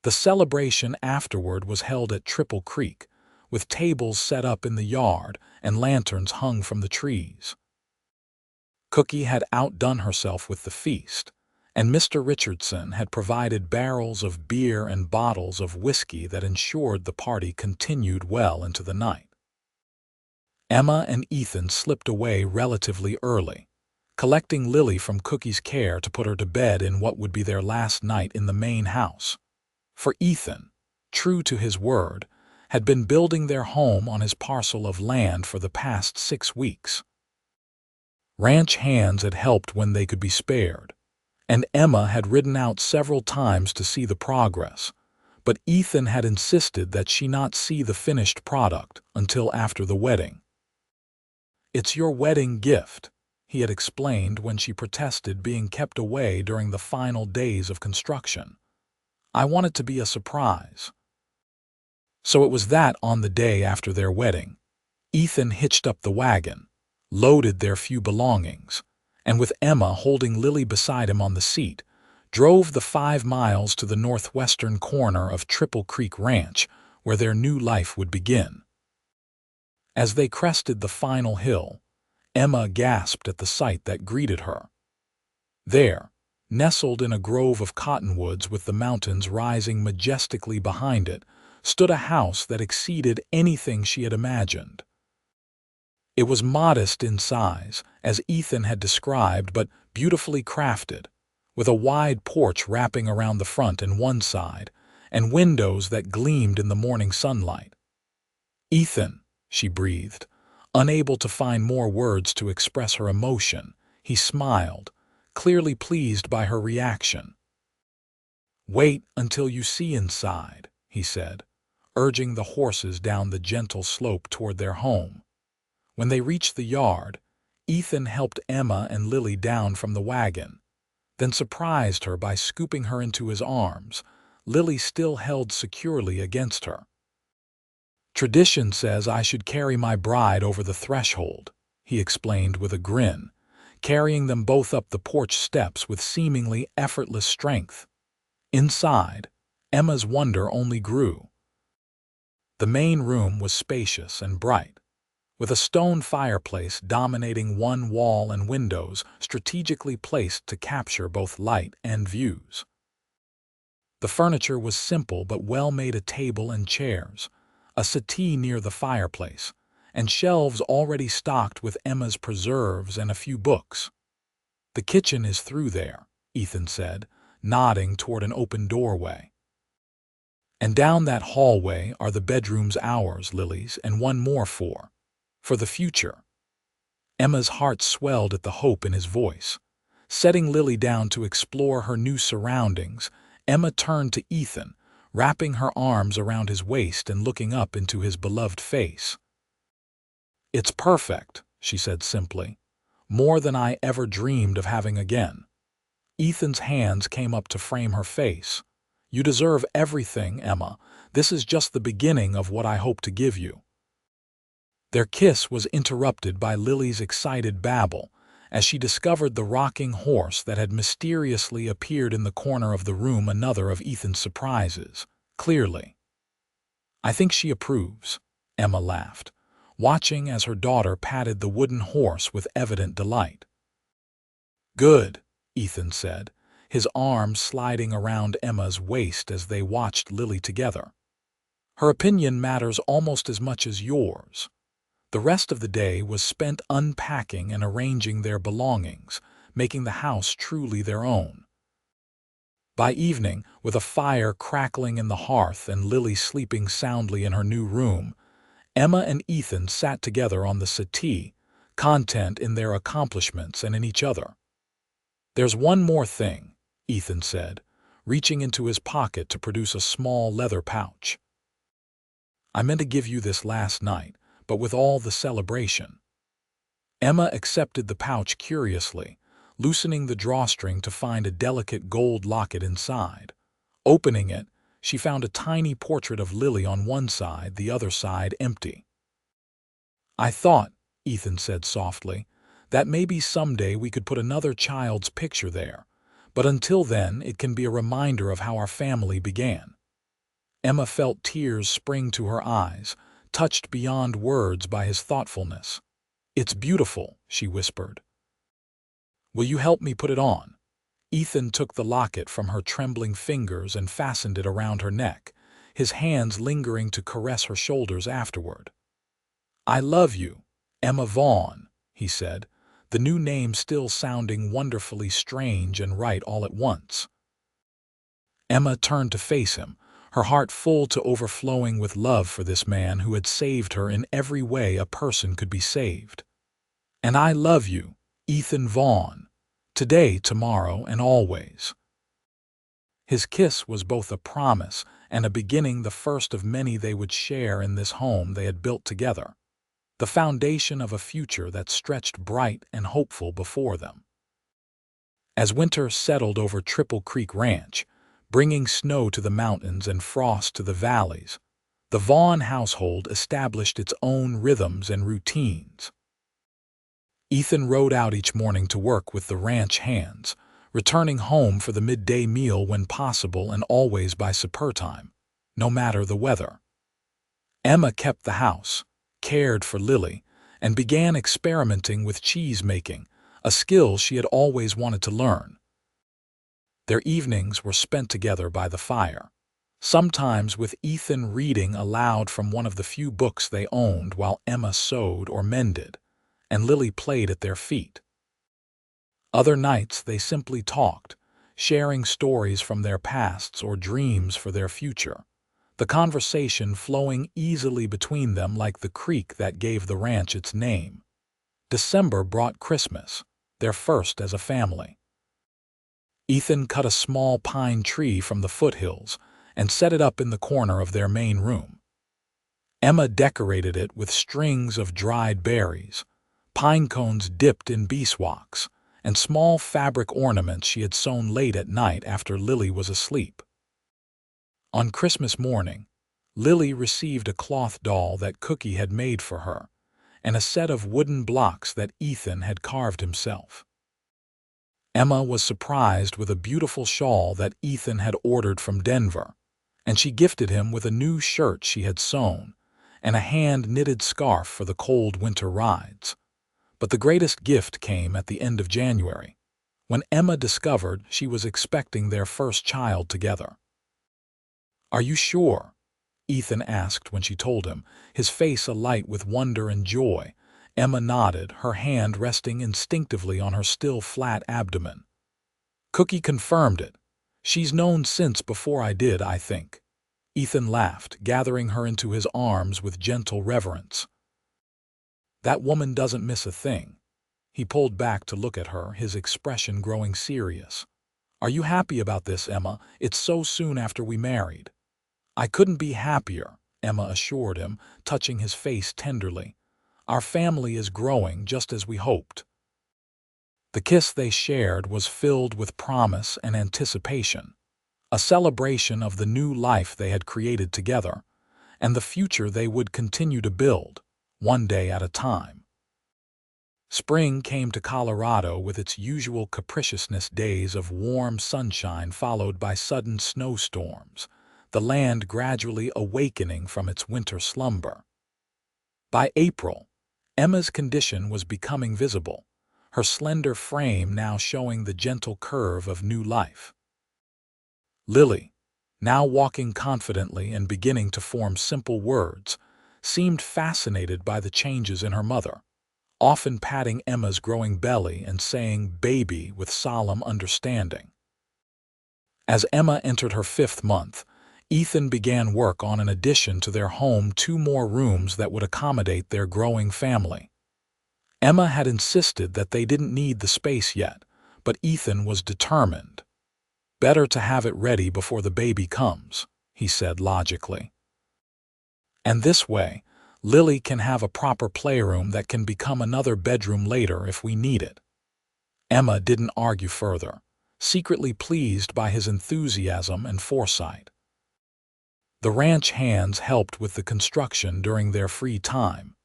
The celebration afterward was held at Triple Creek, with tables set up in the yard and lanterns hung from the trees. Cookie had outdone herself with the feast, and Mr. Richardson had provided barrels of beer and bottles of whiskey that ensured the party continued well into the night. Emma and Ethan slipped away relatively early, collecting Lily from Cookie's care to put her to bed in what would be their last night in the main house. For Ethan, true to his word, had been building their home on his parcel of land for the past 6 weeks. Ranch hands had helped when they could be spared, and Emma had ridden out several times to see the progress, but Ethan had insisted that she not see the finished product until after the wedding. "It's your wedding gift," he had explained when she protested being kept away during the final days of construction. "I want it to be a surprise." So it was that on the day after their wedding, Ethan hitched up the wagon, loaded their few belongings, and with Emma holding Lily beside him on the seat, drove the 5 miles to the northwestern corner of Triple Creek Ranch, where their new life would begin. As they crested the final hill, Emma gasped at the sight that greeted her. There, nestled in a grove of cottonwoods with the mountains rising majestically behind it, stood a house that exceeded anything she had imagined. It was modest in size, as Ethan had described, but beautifully crafted, with a wide porch wrapping around the front and one side, and windows that gleamed in the morning sunlight. "Ethan," she breathed, unable to find more words to express her emotion. He smiled, clearly pleased by her reaction. "Wait until you see inside," he said, urging the horses down the gentle slope toward their home. When they reached the yard, Ethan helped Emma and Lily down from the wagon, then surprised her by scooping her into his arms, Lily still held securely against her. "Tradition says I should carry my bride over the threshold," he explained with a grin, carrying them both up the porch steps with seemingly effortless strength. Inside, Emma's wonder only grew. The main room was spacious and bright, with a stone fireplace dominating one wall and windows strategically placed to capture both light and views. The furniture was simple but well made: a table and chairs, a settee near the fireplace, and shelves already stocked with Emma's preserves and a few books. "The kitchen is through there," Ethan said, nodding toward an open doorway. "And down that hallway are the bedrooms, ours, Lily's, and one more for the future." Emma's heart swelled at the hope in his voice. Setting Lily down to explore her new surroundings, Emma turned to Ethan, wrapping her arms around his waist and looking up into his beloved face. "It's perfect," she said simply. "More than I ever dreamed of having again." Ethan's hands came up to frame her face. "You deserve everything, Emma. This is just the beginning of what I hope to give you." Their kiss was interrupted by Lily's excited babble as she discovered the rocking horse that had mysteriously appeared in the corner of the room, another of Ethan's surprises. Clearly. "I think she approves," Emma laughed, watching as her daughter patted the wooden horse with evident delight. "Good," Ethan said, his arms sliding around Emma's waist as they watched Lily together. "Her opinion matters almost as much as yours." The rest of the day was spent unpacking and arranging their belongings, making the house truly their own. By evening, with a fire crackling in the hearth and Lily sleeping soundly in her new room, Emma and Ethan sat together on the settee, content in their accomplishments and in each other. "There's one more thing," Ethan said, reaching into his pocket to produce a small leather pouch. "I meant to give you this last night, but with all the celebration." Emma accepted the pouch curiously, loosening the drawstring to find a delicate gold locket inside. Opening it, she found a tiny portrait of Lily on one side, the other side empty. "I thought," Ethan said softly, "that maybe someday we could put another child's picture there, but until then it can be a reminder of how our family began." Emma felt tears spring to her eyes, touched beyond words by his thoughtfulness. "It's beautiful," she whispered. "Will you help me put it on?" Ethan took the locket from her trembling fingers and fastened it around her neck, his hands lingering to caress her shoulders afterward. "I love you, Emma Vaughn," he said, the new name still sounding wonderfully strange and right all at once. Emma turned to face him, her heart full to overflowing with love for this man who had saved her in every way a person could be saved. "And I love you, Ethan Vaughn, today, tomorrow, and always." His kiss was both a promise and a beginning, the first of many they would share in this home they had built together, the foundation of a future that stretched bright and hopeful before them. As winter settled over Triple Creek Ranch, bringing snow to the mountains and frost to the valleys, the Vaughn household established its own rhythms and routines. Ethan rode out each morning to work with the ranch hands, returning home for the midday meal when possible and always by supper time, no matter the weather. Emma kept the house, cared for Lily, and began experimenting with cheese making, a skill she had always wanted to learn. Their evenings were spent together by the fire, sometimes with Ethan reading aloud from one of the few books they owned while Emma sewed or mended, and Lily played at their feet. Other nights they simply talked, sharing stories from their pasts or dreams for their future, the conversation flowing easily between them like the creek that gave the ranch its name. December brought Christmas, their first as a family. Ethan cut a small pine tree from the foothills and set it up in the corner of their main room. Emma decorated it with strings of dried berries, pine cones dipped in beeswax, and small fabric ornaments she had sewn late at night after Lily was asleep. On Christmas morning, Lily received a cloth doll that Cookie had made for her, and a set of wooden blocks that Ethan had carved himself. Emma was surprised with a beautiful shawl that Ethan had ordered from Denver, and she gifted him with a new shirt she had sewn and a hand-knitted scarf for the cold winter rides. But the greatest gift came at the end of January, when Emma discovered she was expecting their first child together. "Are you sure?" Ethan asked when she told him, his face alight with wonder and joy. Emma nodded, her hand resting instinctively on her still flat abdomen. Cookie confirmed it. "She's known since before I did, I think." Ethan laughed, gathering her into his arms with gentle reverence. "That woman doesn't miss a thing." He pulled back to look at her, his expression growing serious. "Are you happy about this, Emma? It's so soon after we married." "I couldn't be happier," Emma assured him, touching his face tenderly. "Our family is growing just as we hoped." The kiss they shared was filled with promise and anticipation, a celebration of the new life they had created together, and the future they would continue to build, one day at a time. Spring came to Colorado with its usual capriciousness, days of warm sunshine followed by sudden snowstorms, the land gradually awakening from its winter slumber. By April, Emma's condition was becoming visible, her slender frame now showing the gentle curve of new life. Lily, now walking confidently and beginning to form simple words, seemed fascinated by the changes in her mother, often patting Emma's growing belly and saying "baby" with solemn understanding. As Emma entered her 5th month, Ethan began work on an addition to their home, 2 more rooms that would accommodate their growing family. Emma had insisted that they didn't need the space yet, but Ethan was determined. "Better to have it ready before the baby comes," he said logically. "And this way, Lily can have a proper playroom that can become another bedroom later if we need it." Emma didn't argue further, secretly pleased by his enthusiasm and foresight. The ranch hands helped with the construction during their free time,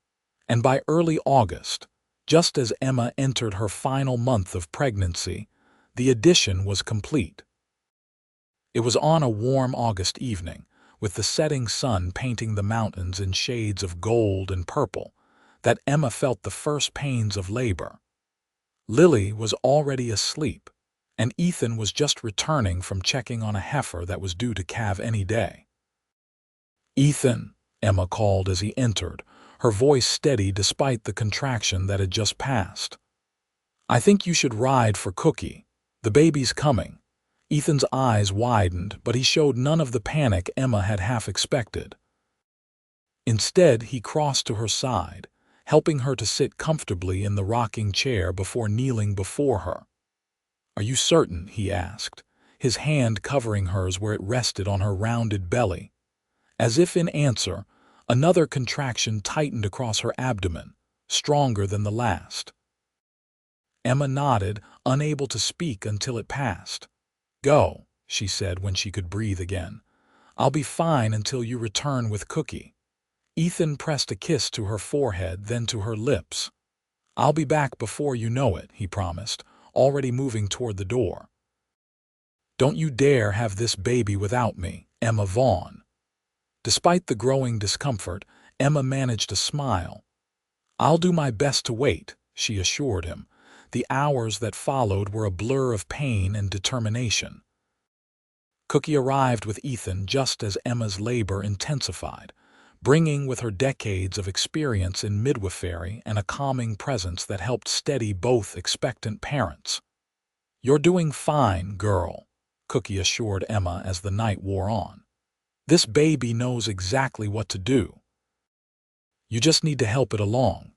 and by early August, just as Emma entered her final month of pregnancy, the addition was complete. It was on a warm August evening, with the setting sun painting the mountains in shades of gold and purple, that Emma felt the first pains of labor. Lily was already asleep, and Ethan was just returning from checking on a heifer that was due to calve any day. "Ethan," Emma called as he entered, her voice steady despite the contraction that had just passed. "I think you should ride for Cookie. The baby's coming." Ethan's eyes widened, but he showed none of the panic Emma had half expected. Instead, he crossed to her side, helping her to sit comfortably in the rocking chair before kneeling before her. "Are you certain?" he asked, his hand covering hers where it rested on her rounded belly. As if in answer, another contraction tightened across her abdomen, stronger than the last. Emma nodded, unable to speak until it passed. "Go," she said when she could breathe again. "I'll be fine until you return with Cookie." Ethan pressed a kiss to her forehead, then to her lips. "I'll be back before you know it," he promised, already moving toward the door. "Don't you dare have this baby without me, Emma Vaughn." Despite the growing discomfort, Emma managed a smile. "I'll do my best to wait," she assured him. The hours that followed were a blur of pain and determination. Cookie arrived with Ethan just as Emma's labor intensified, bringing with her decades of experience in midwifery and a calming presence that helped steady both expectant parents. "You're doing fine, girl," Cookie assured Emma as the night wore on. "This baby knows exactly what to do. You just need to help it along."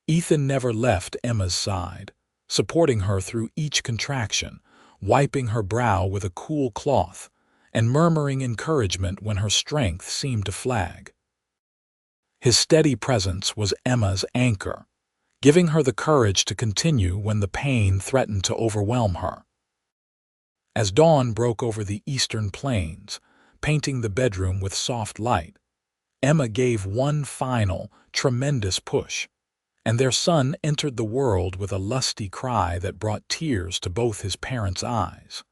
Ethan never left Emma's side, supporting her through each contraction, wiping her brow with a cool cloth, and murmuring encouragement when her strength seemed to flag. His steady presence was Emma's anchor, giving her the courage to continue when the pain threatened to overwhelm her. As dawn broke over the eastern plains, painting the bedroom with soft light, Emma gave one final, tremendous push, and their son entered the world with a lusty cry that brought tears to both his parents' eyes.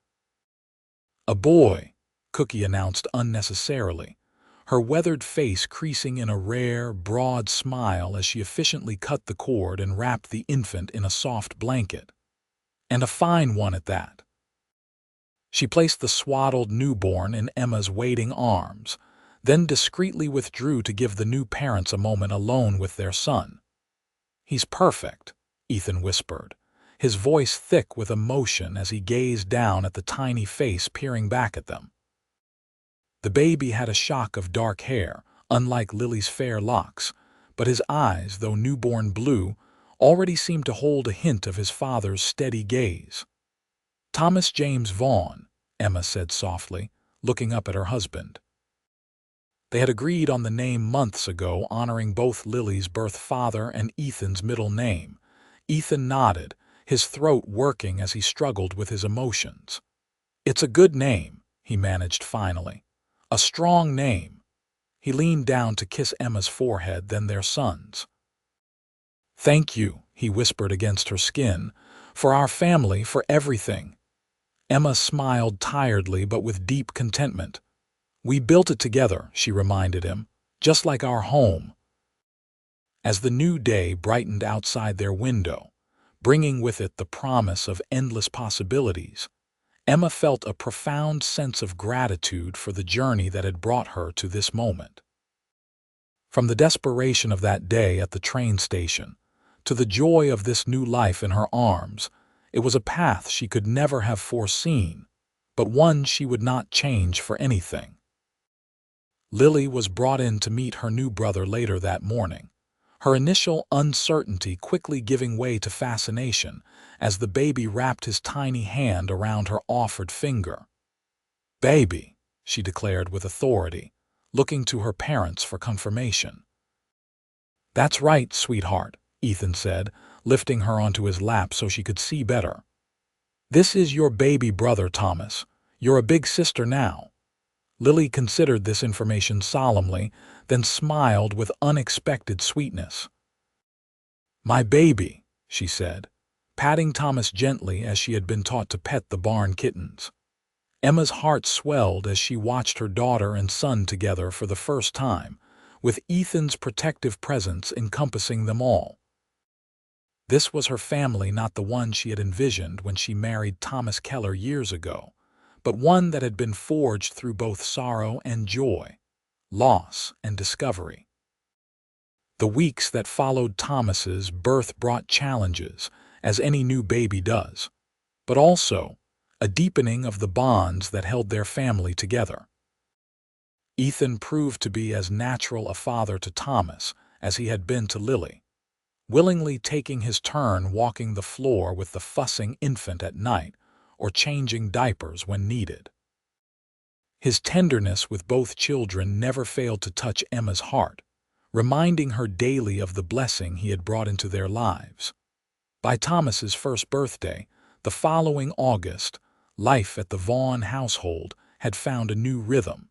"A boy," Cookie announced unnecessarily, her weathered face creasing in a rare, broad smile as she efficiently cut the cord and wrapped the infant in a soft blanket. "And a fine one at that." She placed the swaddled newborn in Emma's waiting arms, then discreetly withdrew to give the new parents a moment alone with their son. "He's perfect," Ethan whispered, his voice thick with emotion as he gazed down at the tiny face peering back at them. The baby had a shock of dark hair, unlike Lily's fair locks, but his eyes, though newborn blue, already seemed to hold a hint of his father's steady gaze. "Thomas James Vaughn," Emma said softly, looking up at her husband. They had agreed on the name months ago, honoring both Lily's birth father and Ethan's middle name. Ethan nodded, his throat working as he struggled with his emotions. "It's a good name," he managed finally. "A strong name." He leaned down to kiss Emma's forehead, then their son's. "Thank you," he whispered against her skin, "for our family, for everything." Emma smiled tiredly but with deep contentment. "We built it together," she reminded him, "just like our home." As the new day brightened outside their window, bringing with it the promise of endless possibilities, Emma felt a profound sense of gratitude for the journey that had brought her to this moment. From the desperation of that day at the train station to the joy of this new life in her arms, it was a path she could never have foreseen, but one she would not change for anything. Lily was brought in to meet her new brother later that morning, her initial uncertainty quickly giving way to fascination as the baby wrapped his tiny hand around her offered finger. "Baby," she declared with authority, looking to her parents for confirmation. "That's right, sweetheart," Ethan said, lifting her onto his lap so she could see better. "This is your baby brother, Thomas. You're a big sister now." Lily considered this information solemnly, then smiled with unexpected sweetness. "My baby," she said, patting Thomas gently as she had been taught to pet the barn kittens. Emma's heart swelled as she watched her daughter and son together for the first time, with Ethan's protective presence encompassing them all. This was her family, not the one she had envisioned when she married Thomas Keller years ago, but one that had been forged through both sorrow and joy, loss and discovery. The weeks that followed Thomas's birth brought challenges, as any new baby does, but also a deepening of the bonds that held their family together. Ethan proved to be as natural a father to Thomas as he had been to Lily, willingly taking his turn walking the floor with the fussing infant at night or changing diapers when needed. His tenderness with both children never failed to touch Emma's heart, reminding her daily of the blessing he had brought into their lives. By Thomas's first birthday, the following August, life at the Vaughn household had found a new rhythm.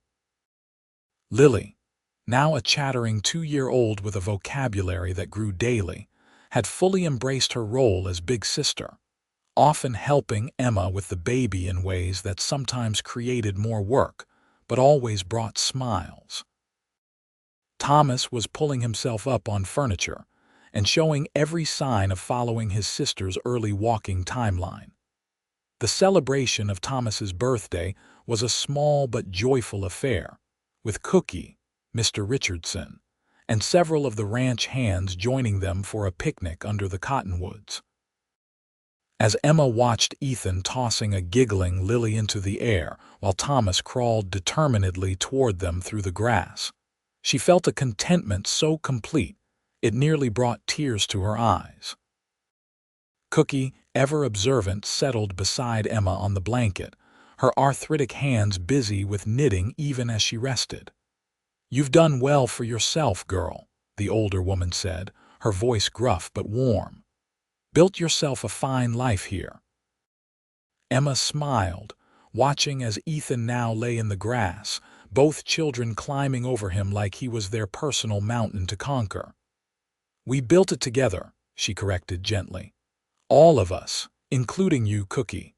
Lily, now a chattering 2-year-old with a vocabulary that grew daily, had fully embraced her role as big sister, often helping Emma with the baby in ways that sometimes created more work, but always brought smiles. Thomas was pulling himself up on furniture and showing every sign of following his sister's early walking timeline. The celebration of Thomas's birthday was a small but joyful affair, with Cookie, Mr. Richardson, and several of the ranch hands joining them for a picnic under the cottonwoods. As Emma watched Ethan tossing a giggling Lily into the air while Thomas crawled determinedly toward them through the grass, she felt a contentment so complete it nearly brought tears to her eyes. Cookie, ever observant, settled beside Emma on the blanket, her arthritic hands busy with knitting even as she rested. "You've done well for yourself, girl," the older woman said, her voice gruff but warm. "Built yourself a fine life here." Emma smiled, watching as Ethan now lay in the grass, both children climbing over him like he was their personal mountain to conquer. "We built it together," she corrected gently. "All of us, including you, Cookie."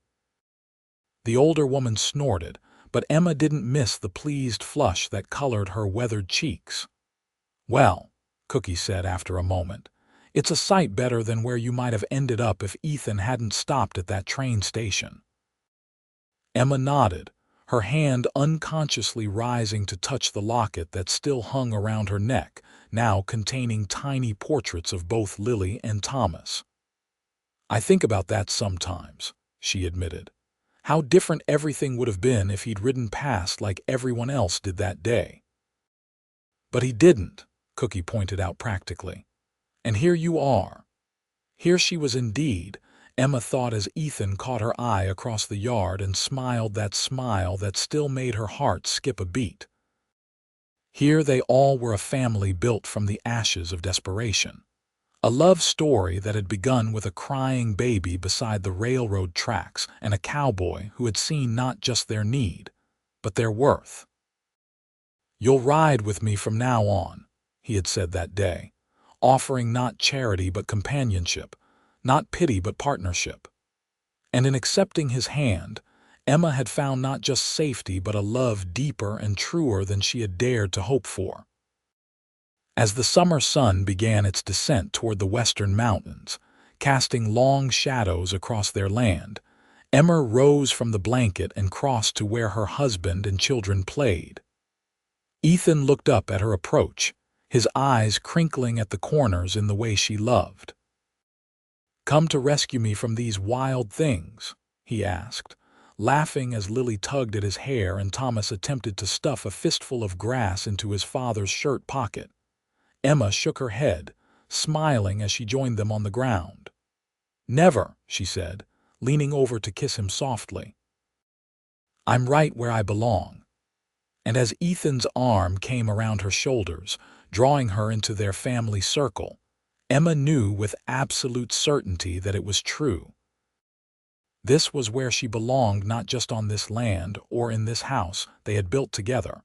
The older woman snorted, but Emma didn't miss the pleased flush that colored her weathered cheeks. "Well," Cookie said after a moment, "it's a sight better than where you might have ended up if Ethan hadn't stopped at that train station." Emma nodded, her hand unconsciously rising to touch the locket that still hung around her neck, now containing tiny portraits of both Lily and Thomas. "I think about that sometimes," she admitted. "How different everything would have been if he'd ridden past like everyone else did that day." "But he didn't," Cookie pointed out practically. "And here you are." Here she was indeed, Emma thought as Ethan caught her eye across the yard and smiled that smile that still made her heart skip a beat. Here they all were, a family built from the ashes of desperation. A love story that had begun with a crying baby beside the railroad tracks and a cowboy who had seen not just their need, but their worth. "You'll ride with me from now on," he had said that day, offering not charity but companionship, not pity but partnership. And in accepting his hand, Emma had found not just safety but a love deeper and truer than she had dared to hope for. As the summer sun began its descent toward the western mountains, casting long shadows across their land, Emma rose from the blanket and crossed to where her husband and children played. Ethan looked up at her approach, his eyes crinkling at the corners in the way she loved. "Come to rescue me from these wild things?" he asked, laughing as Lily tugged at his hair and Thomas attempted to stuff a fistful of grass into his father's shirt pocket. Emma shook her head, smiling as she joined them on the ground. "Never," she said, leaning over to kiss him softly. "I'm right where I belong." And as Ethan's arm came around her shoulders, drawing her into their family circle, Emma knew with absolute certainty that it was true. This was where she belonged, not just on this land or in this house they had built together,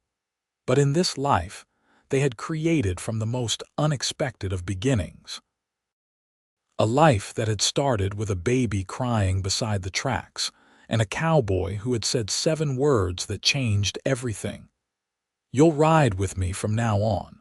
but in this life they had created from the most unexpected of beginnings. A life that had started with a baby crying beside the tracks and a cowboy who had said 7 words that changed everything. "You'll ride with me from now on."